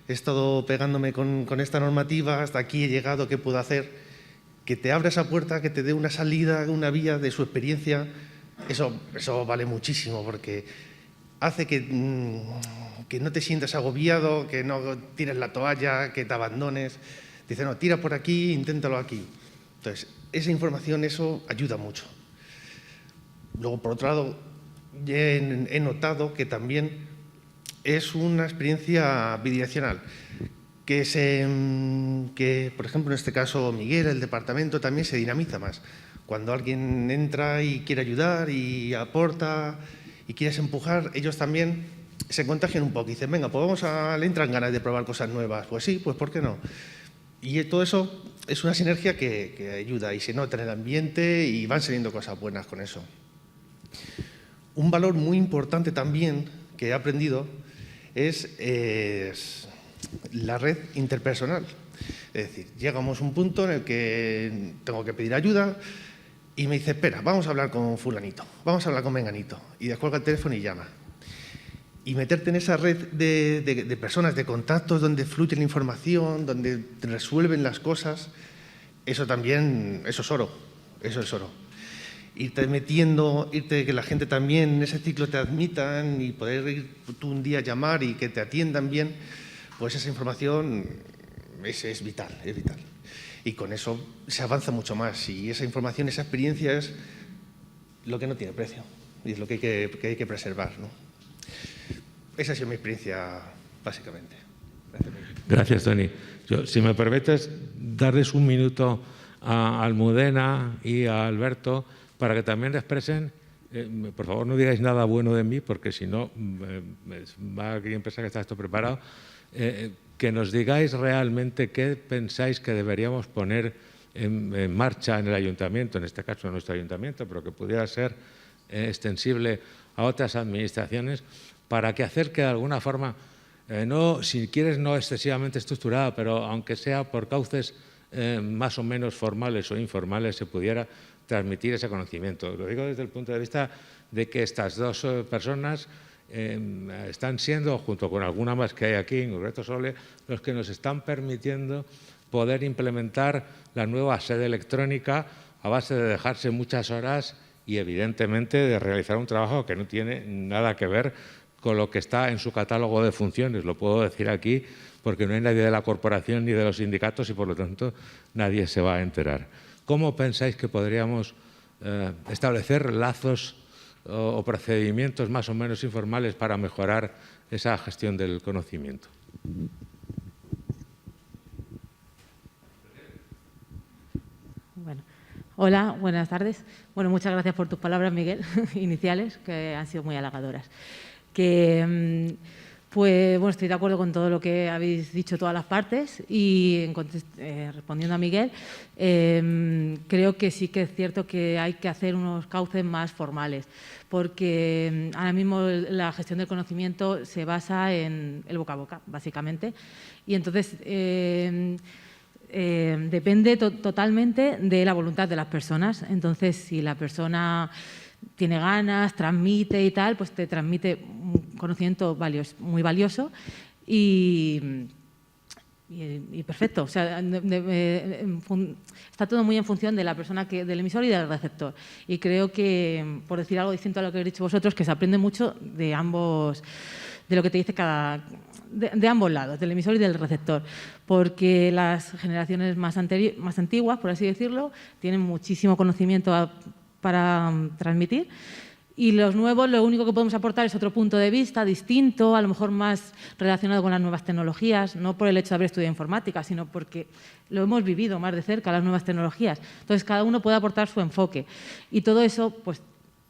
he estado pegándome con esta normativa, hasta aquí he llegado, ¿qué puedo hacer? Que te abra esa puerta, que te dé una salida, una vía de su experiencia, eso vale muchísimo, porque hace que no te sientas agobiado, que no tires la toalla, que te abandones. Dice, no, tira por aquí, inténtalo aquí. Entonces, esa información, eso ayuda mucho. Luego, por otro lado, he notado que también es una experiencia bidireccional, que, por ejemplo, en este caso, Miguel, el departamento, también se dinamiza más. Cuando alguien entra y quiere ayudar y aporta y quieres empujar, ellos también se contagian un poco y dicen, venga, pues le entran ganas de probar cosas nuevas. Pues sí, pues ¿por qué no? Y todo eso es una sinergia que ayuda y se nota en el ambiente y van saliendo cosas buenas con eso. Un valor muy importante también que he aprendido es la red interpersonal. Es decir, llegamos a un punto en el que tengo que pedir ayuda y me dice, espera, vamos a hablar con fulanito, vamos a hablar con menganito. Y descuelga el teléfono y llama. Y meterte en esa red de personas, de contactos, donde fluye la información, donde te resuelven las cosas, eso también, eso es oro, eso es oro. Irte metiendo, que la gente también en ese ciclo te admitan y poder ir tú un día a llamar y que te atiendan bien, pues esa información es vital, es vital. Y con eso se avanza mucho más y esa información, esa experiencia es lo que no tiene precio y es lo que hay que preservar, ¿no? Esa ha sido mi experiencia, básicamente. Gracias, Toni. Si me permites, darles un minuto a Almudena y a Alberto para que también expresen, por favor no digáis nada bueno de mí, porque si no va a pensar que está esto preparado, que nos digáis realmente qué pensáis que deberíamos poner en marcha en el ayuntamiento, en este caso en nuestro ayuntamiento, pero que pudiera ser extensible a otras administraciones, para que acerque de alguna forma, no, si quieres, no excesivamente estructurada, pero aunque sea por cauces más o menos formales o informales, se pudiera transmitir ese conocimiento. Lo digo desde el punto de vista de que estas dos personas están siendo, junto con alguna más que hay aquí, en concreto Sole, los que nos están permitiendo poder implementar la nueva sede electrónica a base de dejarse muchas horas y, evidentemente, de realizar un trabajo que no tiene nada que ver con lo que está en su catálogo de funciones. Lo puedo decir aquí porque no hay nadie de la corporación ni de los sindicatos y, por lo tanto, nadie se va a enterar. ¿Cómo pensáis que podríamos establecer lazos o procedimientos más o menos informales para mejorar esa gestión del conocimiento? Bueno, hola, buenas tardes. Bueno, muchas gracias por tus palabras, Miguel, iniciales, que han sido muy halagadoras. Pues bueno, estoy de acuerdo con todo lo que habéis dicho todas las partes y respondiendo a Miguel, creo que sí que es cierto que hay que hacer unos cauces más formales, porque ahora mismo la gestión del conocimiento se basa en el boca a boca, básicamente, y entonces depende totalmente de la voluntad de las personas. Entonces, si la persona tiene ganas, transmite y tal, pues te transmite un conocimiento muy valioso y perfecto. O sea, está todo muy en función de la persona, del emisor y del receptor. Y creo que, por decir algo distinto a lo que habéis dicho vosotros, que se aprende mucho de ambos, de lo que te dice de ambos lados, del emisor y del receptor, porque las generaciones más antiguas, por así decirlo, tienen muchísimo conocimiento para transmitir, y los nuevos lo único que podemos aportar es otro punto de vista distinto, a lo mejor más relacionado con las nuevas tecnologías, no por el hecho de haber estudiado informática, sino porque lo hemos vivido más de cerca, las nuevas tecnologías. Entonces, cada uno puede aportar su enfoque. Y todo eso, pues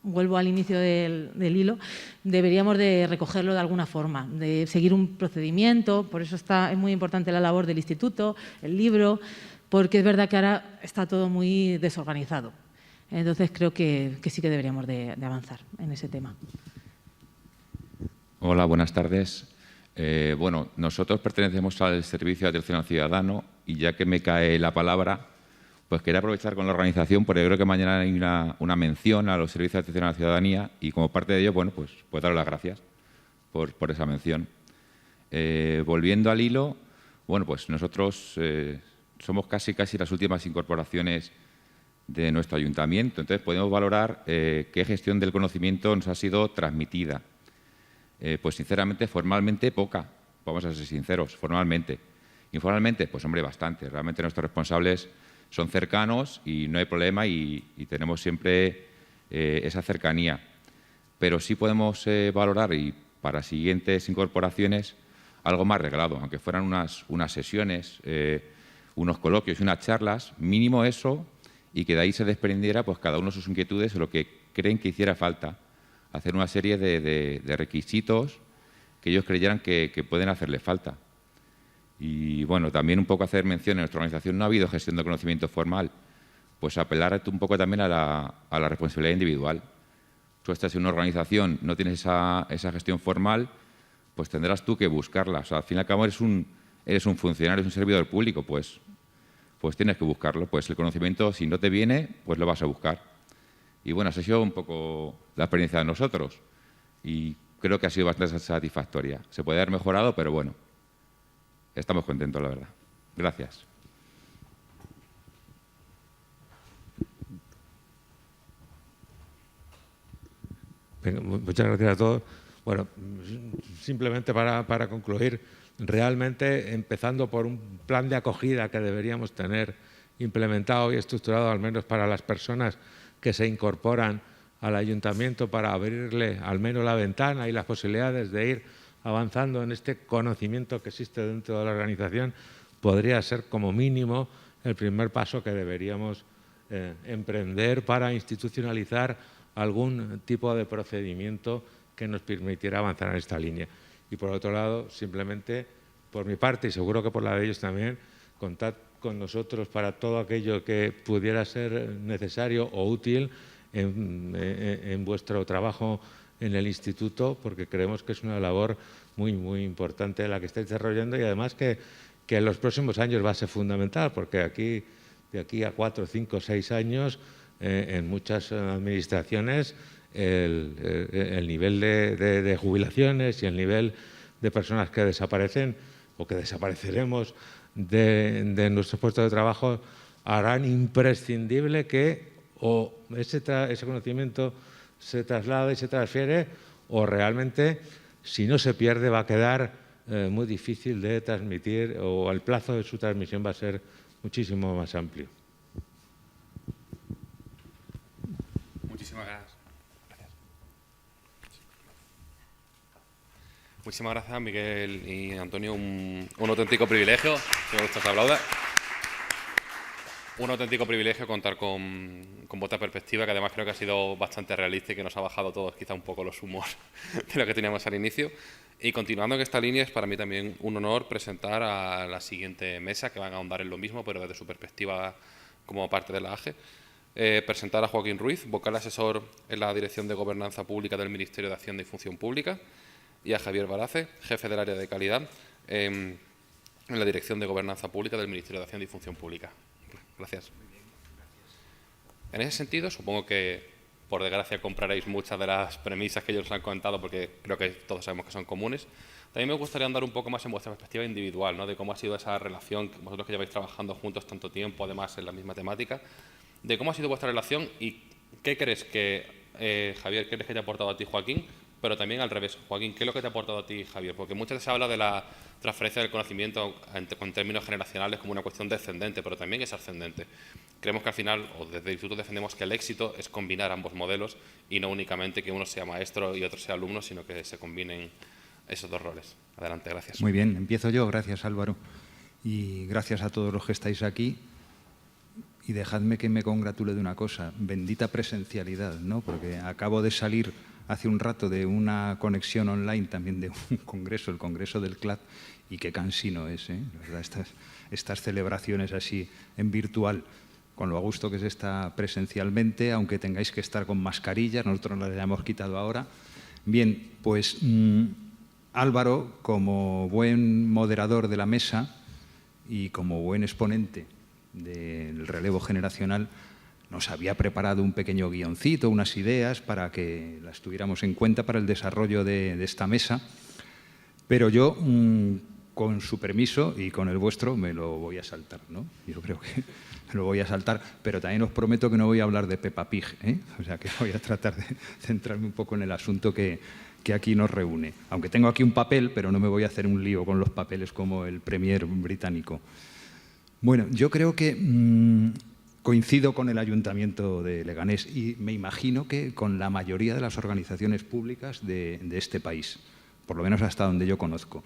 vuelvo al inicio del hilo, deberíamos de recogerlo de alguna forma, de seguir un procedimiento. Por eso es muy importante la labor del instituto, el libro, porque es verdad que ahora está todo muy desorganizado. Entonces, creo que sí que deberíamos de avanzar en ese tema. Hola, buenas tardes. Bueno, nosotros pertenecemos al Servicio de Atención al Ciudadano y ya que me cae la palabra, pues quería aprovechar con la organización porque creo que mañana hay una mención a los servicios de atención a la ciudadanía y como parte de ello, bueno, pues daros las gracias por esa mención. Volviendo al hilo, bueno, pues nosotros somos casi las últimas incorporaciones de nuestro ayuntamiento. Entonces, podemos valorar qué gestión del conocimiento nos ha sido transmitida. Pues, sinceramente, formalmente poca, vamos a ser sinceros, formalmente. Informalmente, pues, hombre, bastante. Realmente nuestros responsables son cercanos y no hay problema y tenemos siempre esa cercanía. Pero sí podemos valorar, y para siguientes incorporaciones, algo más reglado, aunque fueran unas sesiones, unos coloquios y unas charlas, mínimo eso, y que de ahí se desprendiera pues cada uno sus inquietudes o lo que creen que hiciera falta, hacer una serie de requisitos que ellos creyeran que pueden hacerle falta. Y bueno, también un poco hacer mención, en nuestra organización no ha habido gestión de conocimiento formal, pues apelar un poco también a la responsabilidad individual. Tú estás en una organización, no tienes esa gestión formal, pues tendrás tú que buscarla. O sea, al fin y al cabo eres un funcionario, eres un servidor público, pues tienes que buscarlo. Pues el conocimiento, si no te viene, pues lo vas a buscar. Y bueno, esa ha sido un poco la experiencia de nosotros y creo que ha sido bastante satisfactoria. Se puede haber mejorado, pero bueno, estamos contentos, la verdad. Gracias. Venga, muchas gracias a todos. Bueno, simplemente para concluir, realmente empezando por un plan de acogida que deberíamos tener implementado y estructurado, al menos para las personas que se incorporan al ayuntamiento, para abrirle al menos la ventana y las posibilidades de ir avanzando en este conocimiento que existe dentro de la organización, podría ser como mínimo el primer paso que deberíamos emprender para institucionalizar algún tipo de procedimiento que nos permitiera avanzar en esta línea. Y por otro lado, simplemente por mi parte y seguro que por la de ellos también, contad con nosotros para todo aquello que pudiera ser necesario o útil en vuestro trabajo en el instituto, porque creemos que es una labor muy, muy importante la que estáis desarrollando y además que en los próximos años va a ser fundamental, porque de aquí a 4, 5, 6 años, en muchas administraciones, el nivel de jubilaciones y el nivel de personas que desaparecen o que desapareceremos de nuestros puestos de trabajo harán imprescindible que o ese conocimiento se traslade y se transfiere o realmente, si no se pierde, va a quedar muy difícil de transmitir o el plazo de su transmisión va a ser muchísimo más amplio. Muchísimas gracias. Muchísimas gracias, Miguel y Antonio. Un auténtico privilegio. Si me gusta, se aplauda. Un auténtico privilegio contar con vuestra perspectiva, que además creo que ha sido bastante realista y que nos ha bajado todos quizá un poco los humos de lo que teníamos al inicio. Y continuando en esta línea, es para mí también un honor presentar a la siguiente mesa, que van a ahondar en lo mismo, pero desde su perspectiva como parte de la AGE. Presentar a Joaquín Ruiz, vocal asesor en la Dirección de Gobernanza Pública del Ministerio de Hacienda y Función Pública, y a Javier Barace, jefe del área de calidad en la Dirección de Gobernanza Pública del Ministerio de Hacienda y Función Pública. Gracias. En ese sentido, supongo que, por desgracia, compraréis muchas de las premisas que ellos nos han comentado, porque creo que todos sabemos que son comunes. También me gustaría andar un poco más en vuestra perspectiva individual, ¿no? De cómo ha sido esa relación, vosotros que lleváis trabajando juntos tanto tiempo, además en la misma temática, de cómo ha sido vuestra relación y qué crees que, Javier, qué crees que te ha aportado a ti, Joaquín, pero también al revés. Joaquín, ¿qué es lo que te ha aportado a ti, Javier? Porque muchas veces se habla de la transferencia del conocimiento con términos generacionales como una cuestión descendente, pero también es ascendente. Creemos que al final, o desde el Instituto defendemos que el éxito es combinar ambos modelos y no únicamente que uno sea maestro y otro sea alumno, sino que se combinen esos dos roles. Adelante, gracias. Muy bien, empiezo yo. Gracias, Álvaro. Y gracias a todos los que estáis aquí. Y dejadme que me congratule de una cosa, bendita presencialidad, ¿no? Porque acabo de salir hace un rato de una conexión online también de un congreso, el congreso del CLAD, y qué cansino es, ¿eh? La verdad, estas celebraciones así en virtual, con lo a gusto que se está presencialmente, aunque tengáis que estar con mascarillas, nosotros las hemos quitado ahora. Bien, pues Álvaro, como buen moderador de la mesa y como buen exponente del relevo generacional, nos había preparado un pequeño guioncito, unas ideas para que las tuviéramos en cuenta para el desarrollo de esta mesa, pero yo, con su permiso y con el vuestro, me lo voy a saltar, ¿no? Yo creo que me lo voy a saltar, pero también os prometo que no voy a hablar de Peppa Pig, ¿eh? O sea, que voy a tratar de centrarme un poco en el asunto que aquí nos reúne. Aunque tengo aquí un papel, pero no me voy a hacer un lío con los papeles como el premier británico. Bueno, yo creo que coincido con el Ayuntamiento de Leganés y me imagino que con la mayoría de las organizaciones públicas de este país, por lo menos hasta donde yo conozco.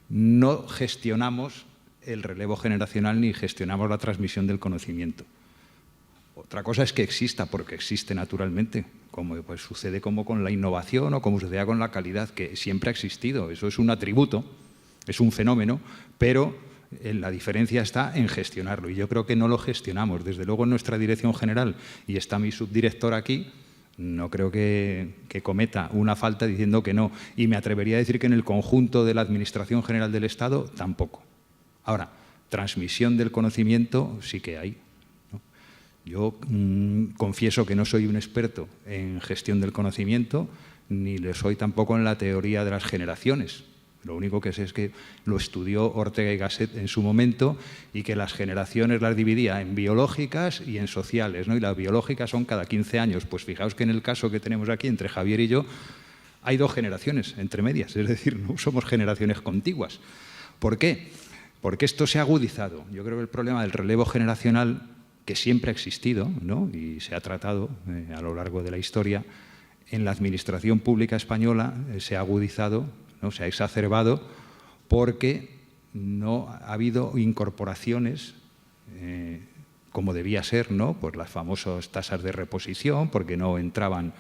No gestionamos el relevo generacional ni gestionamos la transmisión del conocimiento. Otra cosa es que exista, porque existe naturalmente, como pues, sucede como con la innovación o como sucede con la calidad, que siempre ha existido. Eso es un atributo, es un fenómeno, pero la diferencia está en gestionarlo y yo creo que no lo gestionamos. Desde luego en nuestra dirección general, y está mi subdirector aquí, no creo que cometa una falta diciendo que no. Y me atrevería a decir que en el conjunto de la Administración General del Estado tampoco. Ahora, transmisión del conocimiento sí que hay, ¿no? Yo confieso que no soy un experto en gestión del conocimiento, ni lo soy tampoco en la teoría de las generaciones. Lo único que sé es que lo estudió Ortega y Gasset en su momento y que las generaciones las dividía en biológicas y en sociales, ¿no? Y las biológicas son cada 15 años. Pues fijaos que en el caso que tenemos aquí entre Javier y yo hay 2 generaciones entre medias, es decir, no somos generaciones contiguas. ¿Por qué? Porque esto se ha agudizado. Yo creo que el problema del relevo generacional, que siempre ha existido, ¿no? Y se ha tratado a lo largo de la historia, en la administración pública española se ha agudizado, ¿no? Se ha exacerbado porque no ha habido incorporaciones como debía ser, ¿no? Pues las famosas tasas de reposición, porque no entraban.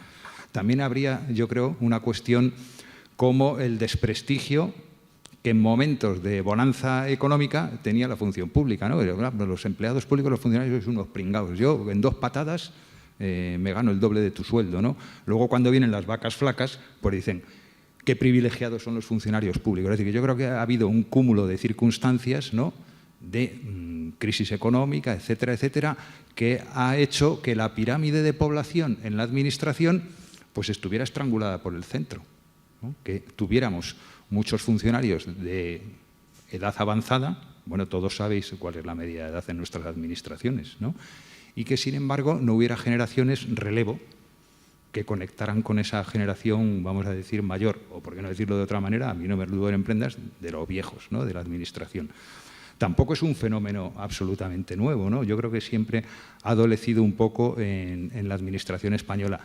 También habría, yo creo, una cuestión como el desprestigio que en momentos de bonanza económica tenía la función pública, ¿no? Los empleados públicos, los funcionarios, son unos pringados. Yo en 2 patadas me gano el doble de tu sueldo, ¿no? Luego cuando vienen las vacas flacas, pues dicen qué privilegiados son los funcionarios públicos. Es decir, que yo creo que ha habido un cúmulo de circunstancias, ¿no? De crisis económica, etcétera, etcétera, que ha hecho que la pirámide de población en la administración pues estuviera estrangulada por el centro, ¿no? Que tuviéramos muchos funcionarios de edad avanzada, bueno, todos sabéis cuál es la media de edad en nuestras administraciones, ¿no? Y que, sin embargo, no hubiera generaciones relevo que conectaran con esa generación, vamos a decir, mayor, o por qué no decirlo de otra manera, a mí no me duelen prendas, de los viejos, ¿no? De la administración. Tampoco es un fenómeno absolutamente nuevo, ¿no? Yo creo que siempre ha adolecido un poco en la administración española.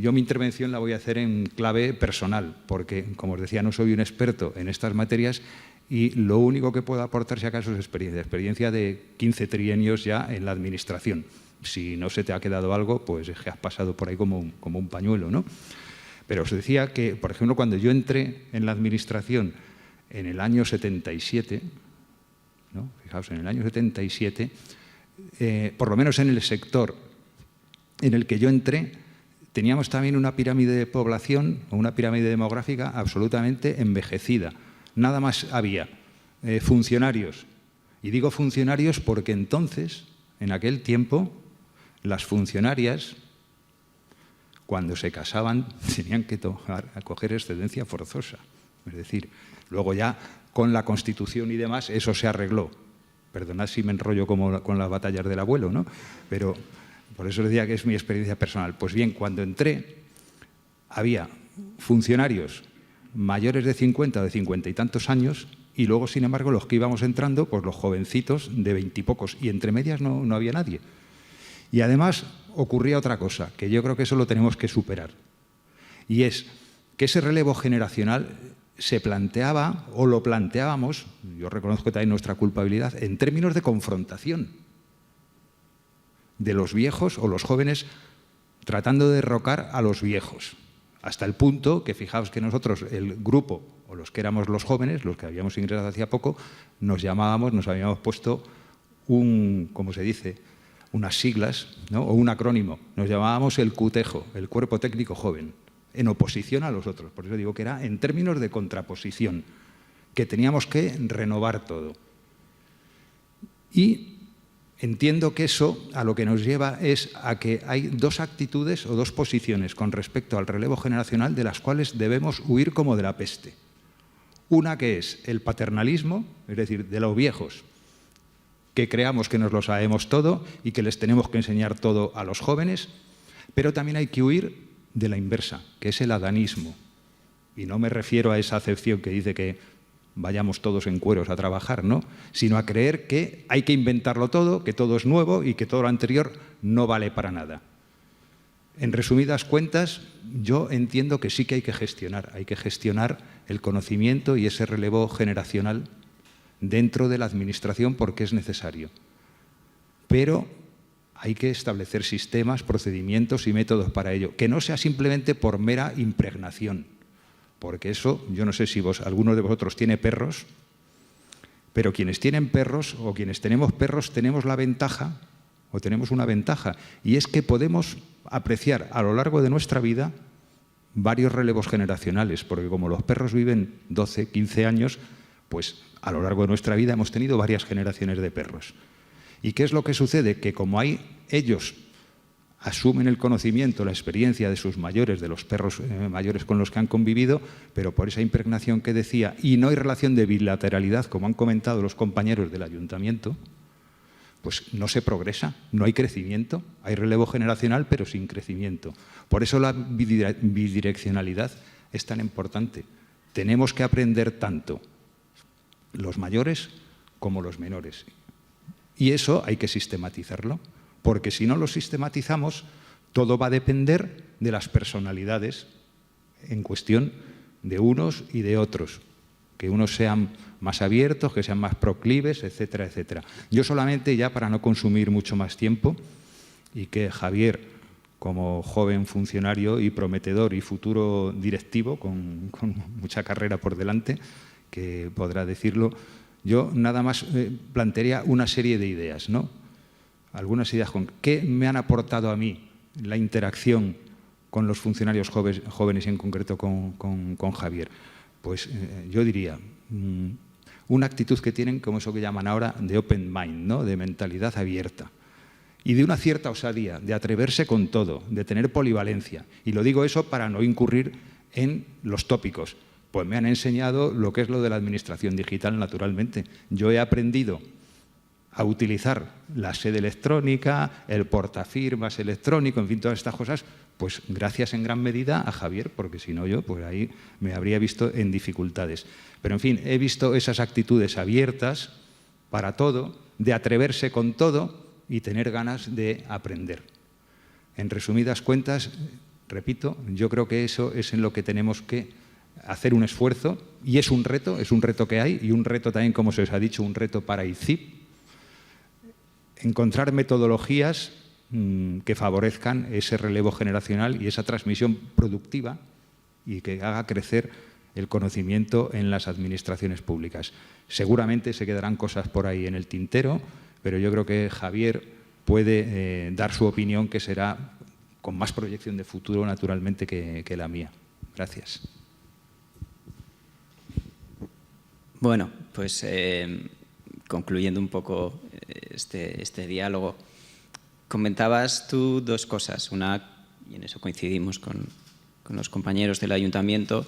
Yo mi intervención la voy a hacer en clave personal, porque, como os decía, no soy un experto en estas materias y lo único que puedo aportar, si acaso, es experiencia de 15 trienios ya en la administración. Si no se te ha quedado algo, pues es que has pasado por ahí como un pañuelo, ¿no? Pero os decía que, por ejemplo, cuando yo entré en la administración en el año 77, ¿no? Fijaos, en el año 77, por lo menos en el sector en el que yo entré, teníamos también una pirámide de población o una pirámide demográfica absolutamente envejecida. Nada más había funcionarios. Y digo funcionarios porque entonces, en aquel tiempo, las funcionarias, cuando se casaban, tenían que coger excedencia forzosa. Es decir, luego ya con la Constitución y demás, eso se arregló. Perdonad si me enrollo como con las batallas del abuelo, ¿no? Pero por eso decía que es mi experiencia personal. Pues bien, cuando entré, había funcionarios mayores de 50 o de 50 y tantos años, y luego, sin embargo, los que íbamos entrando, pues los jovencitos de 20 y pocos, y entre medias no había nadie. Y además ocurría otra cosa, que yo creo que eso lo tenemos que superar, y es que ese relevo generacional se planteaba, o lo planteábamos, yo reconozco también nuestra culpabilidad, en términos de confrontación de los viejos o los jóvenes tratando de derrocar a los viejos. Hasta el punto que, fijaos que nosotros, el grupo, o los que éramos los jóvenes, los que habíamos ingresado hacía poco, nos habíamos puesto ¿cómo se dice?, unas siglas, ¿no? O un acrónimo. Nos llamábamos el CUTEJO, el Cuerpo Técnico Joven, en oposición a los otros. Por eso digo que era en términos de contraposición, que teníamos que renovar todo. Y entiendo que eso a lo que nos lleva es a que hay dos actitudes o dos posiciones con respecto al relevo generacional de las cuales debemos huir como de la peste. Una que es el paternalismo, es decir, de los viejos, que creamos que nos lo sabemos todo y que les tenemos que enseñar todo a los jóvenes, pero también hay que huir de la inversa, que es el adanismo. Y no me refiero a esa acepción que dice que vayamos todos en cueros a trabajar, ¿no? Sino a creer que hay que inventarlo todo, que todo es nuevo y que todo lo anterior no vale para nada. En resumidas cuentas, yo entiendo que sí que hay que gestionar el conocimiento y ese relevo generacional dentro de la administración porque es necesario. Pero hay que establecer sistemas, procedimientos y métodos para ello, que no sea simplemente por mera impregnación. Porque eso, yo no sé si alguno de vosotros tiene perros, pero quienes tienen perros o quienes tenemos perros tenemos la ventaja, o tenemos una ventaja, y es que podemos apreciar a lo largo de nuestra vida varios relevos generacionales, porque como los perros viven 12, 15 años, pues a lo largo de nuestra vida hemos tenido varias generaciones de perros. ¿Y qué es lo que sucede? Que como ellos asumen el conocimiento, la experiencia de sus mayores, de los perros mayores con los que han convivido, pero por esa impregnación que decía, y no hay relación de bilateralidad, como han comentado los compañeros del ayuntamiento, pues no se progresa, no hay crecimiento, hay relevo generacional, pero sin crecimiento. Por eso la bidireccionalidad es tan importante. Tenemos que aprender tanto los mayores como los menores. Y eso hay que sistematizarlo, porque si no lo sistematizamos, todo va a depender de las personalidades en cuestión de unos y de otros, que unos sean más abiertos, que sean más proclives, etcétera, etcétera. Yo solamente, ya para no consumir mucho más tiempo, y que Javier, como joven funcionario y prometedor y futuro directivo, con mucha carrera por delante, que podrá decirlo, yo nada más plantearía una serie de ideas, ¿no? Algunas ideas con qué me han aportado a mí la interacción con los funcionarios jóvenes y en concreto con Javier. Pues yo diría una actitud que tienen, como eso que llaman ahora, de open mind, ¿no? De mentalidad abierta y de una cierta osadía, de atreverse con todo, de tener polivalencia. Y lo digo eso para no incurrir en los tópicos. Pues me han enseñado lo que es lo de la administración digital, naturalmente. Yo he aprendido a utilizar la sede electrónica, el portafirmas electrónico, en fin, todas estas cosas, pues gracias en gran medida a Javier, porque si no yo, pues ahí me habría visto en dificultades. Pero en fin, he visto esas actitudes abiertas para todo, de atreverse con todo y tener ganas de aprender. En resumidas cuentas, repito, yo creo que eso es en lo que tenemos que hacer un esfuerzo, y es un reto que hay, y un reto también, como se os ha dicho, un reto para ICIP, encontrar metodologías que favorezcan ese relevo generacional y esa transmisión productiva y que haga crecer el conocimiento en las administraciones públicas. Seguramente se quedarán cosas por ahí en el tintero, pero yo creo que Javier puede dar su opinión, que será con más proyección de futuro, naturalmente, que la mía. Gracias. Bueno, pues concluyendo un poco este diálogo, comentabas tú dos cosas. Una, y en eso coincidimos con los compañeros del ayuntamiento,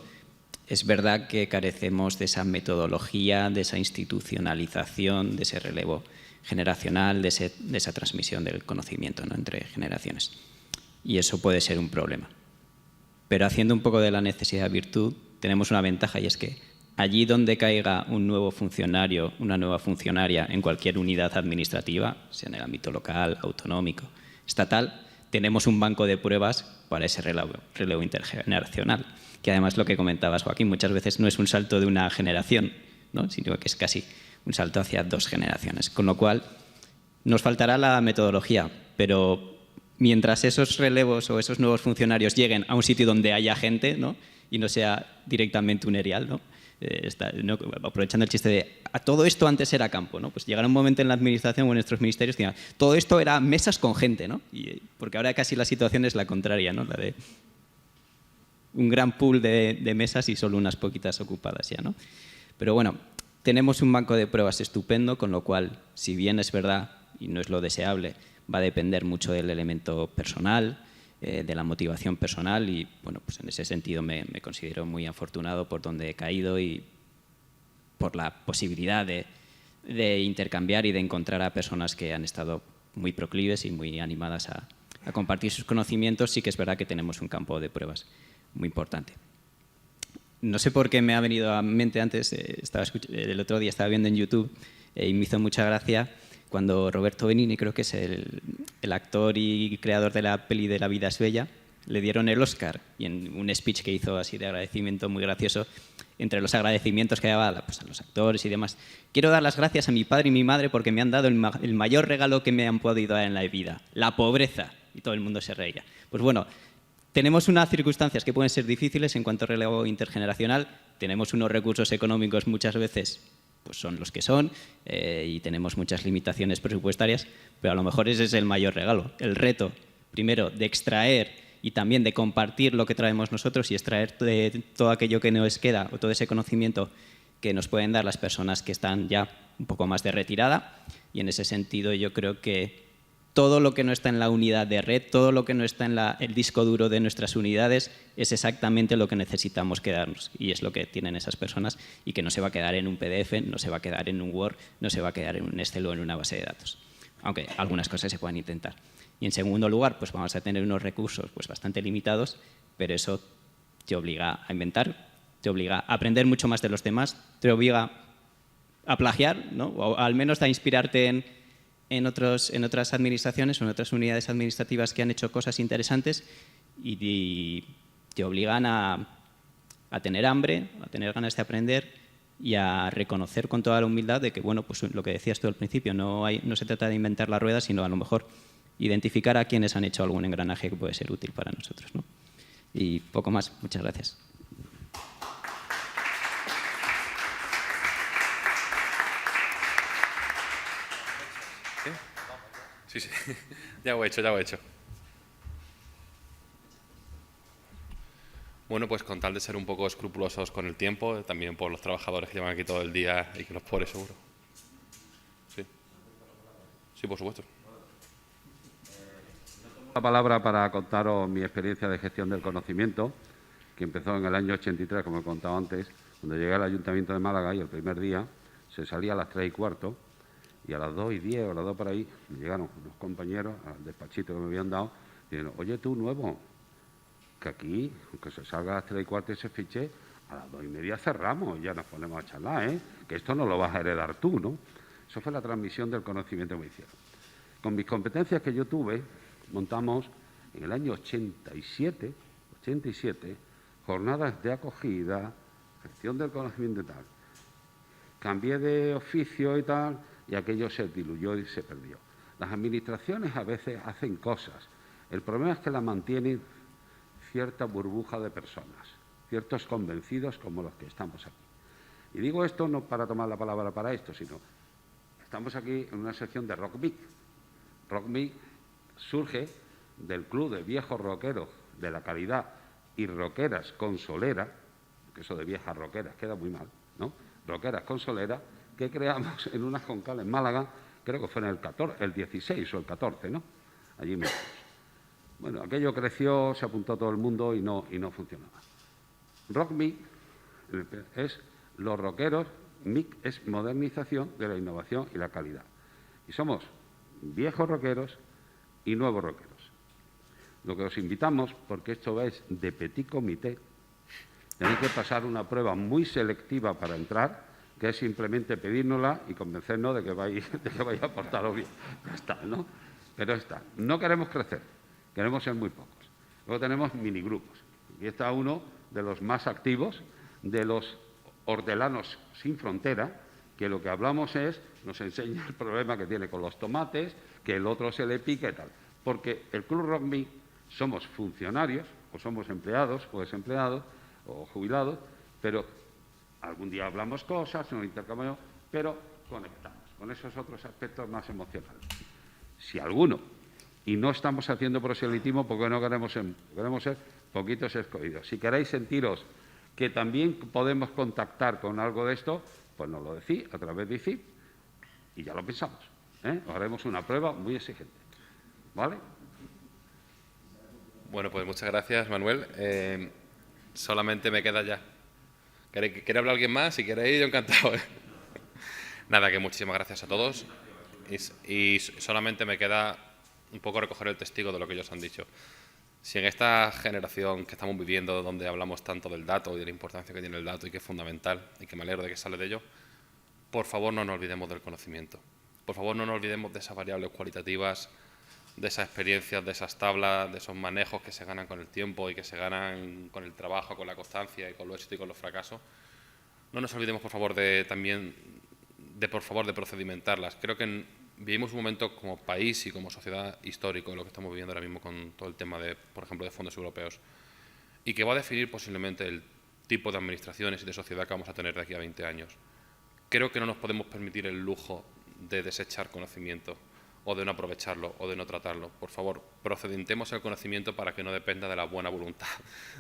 es verdad que carecemos de esa metodología, de esa institucionalización, de ese relevo generacional, de esa transmisión del conocimiento, ¿no?, entre generaciones. Y eso puede ser un problema. Pero haciendo un poco de la necesidad virtud, tenemos una ventaja, y es que allí donde caiga un nuevo funcionario, una nueva funcionaria en cualquier unidad administrativa, sea en el ámbito local, autonómico, estatal, tenemos un banco de pruebas para ese relevo intergeneracional, que además, lo que comentabas, Joaquín, muchas veces no es un salto de una generación, ¿no?, sino que es casi un salto hacia 2 generaciones. Con lo cual, nos faltará la metodología, pero mientras esos relevos o esos nuevos funcionarios lleguen a un sitio donde haya gente, ¿no?, y no sea directamente un erial, ¿no?, aprovechando el chiste de a todo esto antes era campo, ¿no? Pues llegará un momento en la administración o en nuestros ministerios que digan, todo esto era mesas con gente, ¿no? Porque ahora casi la situación es la contraria, ¿no?, la de un gran pool de mesas y solo unas poquitas ocupadas ya, ¿no? Pero bueno, tenemos un banco de pruebas estupendo, con lo cual, si bien es verdad y no es lo deseable, va a depender mucho del elemento personal, de la motivación personal, y bueno, pues en ese sentido me considero muy afortunado por donde he caído y por la posibilidad de intercambiar y de encontrar a personas que han estado muy proclives y muy animadas a compartir sus conocimientos. Sí que es verdad que tenemos un campo de pruebas muy importante. No sé por qué me ha venido a mente antes, el otro día estaba viendo en YouTube y me hizo mucha gracia cuando Roberto Benigni, creo que es el actor y creador de la peli de La vida es bella, le dieron el Oscar, y en un speech que hizo así de agradecimiento muy gracioso, entre los agradecimientos que daba, pues, a los actores y demás, quiero dar las gracias a mi padre y mi madre porque me han dado el mayor regalo que me han podido dar en la vida, la pobreza. Y todo el mundo se reía. Pues bueno, tenemos unas circunstancias que pueden ser difíciles en cuanto a relevo intergeneracional, tenemos unos recursos económicos muchas veces pues son los que son, y tenemos muchas limitaciones presupuestarias, pero a lo mejor ese es el mayor regalo, el reto, primero, de extraer y también de compartir lo que traemos nosotros y extraer de todo aquello que nos queda o todo ese conocimiento que nos pueden dar las personas que están ya un poco más de retirada. Y en ese sentido yo creo que todo lo que no está en la unidad de red, todo lo que no está en el disco duro de nuestras unidades es exactamente lo que necesitamos quedarnos, y es lo que tienen esas personas, y que no se va a quedar en un PDF, no se va a quedar en un Word, no se va a quedar en un Excel o en una base de datos, aunque algunas cosas se puedan intentar. Y en segundo lugar, pues vamos a tener unos recursos pues bastante limitados, pero eso te obliga a inventar, te obliga a aprender mucho más de los demás, te obliga a plagiar, ¿no?, o al menos a inspirarte en otras administraciones o en otras unidades administrativas que han hecho cosas interesantes, y te obligan a tener hambre, a tener ganas de aprender y a reconocer con toda la humildad de que, bueno, pues lo que decías tú al principio, no se trata de inventar la rueda, sino a lo mejor identificar a quienes han hecho algún engranaje que puede ser útil para nosotros, ¿no? Y poco más. Muchas gracias. Sí, ya lo he hecho. Bueno, pues con tal de ser un poco escrupulosos con el tiempo, también por los trabajadores que llevan aquí todo el día y que los pobres seguro. Sí, por supuesto. La palabra para contaros mi experiencia de gestión del conocimiento, que empezó en el año 83, como he contado antes, cuando llegué al Ayuntamiento de Málaga, y el primer día se salía a las 3:15, y a las 2:10 o a las 2 por ahí llegaron unos compañeros al despachito que me habían dado, diciendo, oye tú, nuevo, que aquí, aunque se salga a las 3:15 ese fiché, a las 2:30 cerramos, ya nos ponemos a charlar, que esto no lo vas a heredar tú, ¿no? Eso fue la transmisión del conocimiento que me hicieron. Con mis competencias que yo tuve, montamos en el año 87, jornadas de acogida, gestión del conocimiento y tal. Cambié de oficio y tal, y aquello se diluyó y se perdió. Las administraciones a veces hacen cosas. El problema es que la mantienen cierta burbuja de personas, ciertos convencidos como los que estamos aquí. Y digo esto no para tomar la palabra para esto, sino estamos aquí en una sección de Rock Mic. Rock Mic surge del club de viejos rockeros de la calidad y rockeras con solera, que eso de viejas rockeras queda muy mal, ¿no? Rockeras con solera, que creamos en una Joncal en Málaga, creo que fue en el 16 o el 14, ¿no? Allí mismo. Bueno, aquello creció, se apuntó todo el mundo y no funcionaba. Rock Mic es los rockeros, Mic es modernización de la innovación y la calidad. Y somos viejos rockeros y nuevos rockeros. Lo que os invitamos, porque esto es de petit comité, tenéis que pasar una prueba muy selectiva para entrar, que es simplemente pedírnosla y convencernos de que vais a portaros bien. Ya está, ¿no? Pero está. No queremos crecer, queremos ser muy pocos. Luego tenemos minigrupos. Aquí está uno de los más activos, de los hortelanos sin frontera, que lo que hablamos es, nos enseña el problema que tiene con los tomates, que el otro se le pique y tal. Porque el Club Rock Mic somos funcionarios, o somos empleados, o desempleados, o jubilados, pero algún día hablamos cosas, nos intercambiamos, pero conectamos con esos otros aspectos más emocionales. Si alguno, y no estamos haciendo proselitismo porque no queremos ser poquitos escogidos, si queréis sentiros que también podemos contactar con algo de esto, pues nos lo decís a través de ICIP y ya lo pensamos, ¿eh? Haremos una prueba muy exigente, ¿vale? Bueno, pues muchas gracias, Manuel. Solamente me queda ya. ¿Quiere hablar alguien más? Si queréis, yo encantado. Nada, que muchísimas gracias a todos. Y solamente me queda un poco recoger el testigo de lo que ellos han dicho. Si en esta generación que estamos viviendo, donde hablamos tanto del dato y de la importancia que tiene el dato y que es fundamental y que me alegro de que sale de ello, por favor no nos olvidemos del conocimiento. Por favor no nos olvidemos de esas variables cualitativas, de esas experiencias, de esas tablas, de esos manejos que se ganan con el tiempo y que se ganan con el trabajo, con la constancia y con los éxitos y con los fracasos. No nos olvidemos, por favor, de procedimentarlas. Creo que vivimos un momento como país y como sociedad histórico, lo que estamos viviendo ahora mismo con todo el tema de, por ejemplo, de fondos europeos, y que va a definir posiblemente el tipo de administraciones y de sociedad que vamos a tener de aquí a 20 años. Creo que no nos podemos permitir el lujo de desechar conocimiento o de no aprovecharlo o de no tratarlo. Por favor, procedentemos el conocimiento para que no dependa de la buena voluntad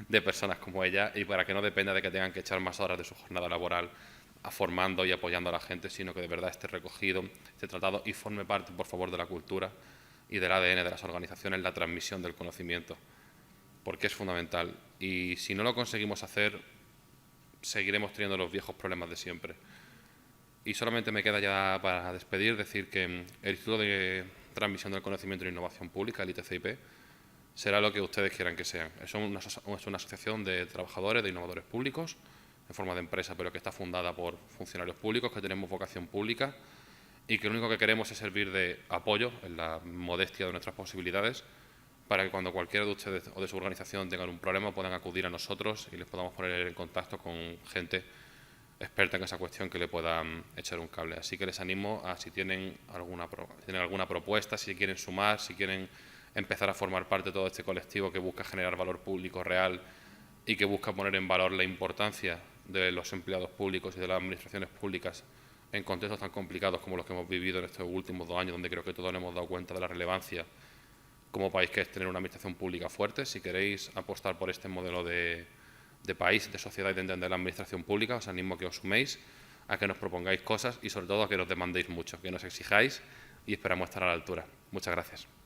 de personas como ella y para que no dependa de que tengan que echar más horas de su jornada laboral formando y apoyando a la gente, sino que de verdad esté recogido, esté tratado y forme parte, por favor, de la cultura y del ADN de las organizaciones, la transmisión del conocimiento, porque es fundamental. Y si no lo conseguimos hacer, seguiremos teniendo los viejos problemas de siempre. Y solamente me queda ya para despedir decir que el Instituto de Transmisión del Conocimiento e Innovación Pública, el ITCIP, será lo que ustedes quieran que sean. Es una asociación de trabajadores, de innovadores públicos, en forma de empresa, pero que está fundada por funcionarios públicos, que tenemos vocación pública y que lo único que queremos es servir de apoyo en la modestia de nuestras posibilidades para que cuando cualquiera de ustedes o de su organización tengan un problema puedan acudir a nosotros y les podamos poner en contacto con gente experta en esa cuestión que le puedan echar un cable. Así que les animo a, si tienen alguna propuesta, si quieren sumar, si quieren empezar a formar parte de todo este colectivo que busca generar valor público real y que busca poner en valor la importancia de los empleados públicos y de las administraciones públicas en contextos tan complicados como los que hemos vivido en estos últimos 2 años, donde creo que todos nos hemos dado cuenta de la relevancia como país que es tener una administración pública fuerte. Si queréis apostar por este modelo de país, de sociedad y de entender la administración pública, os animo a que os suméis, a que nos propongáis cosas y sobre todo a que nos demandéis mucho, que nos exijáis y esperamos estar a la altura. Muchas gracias.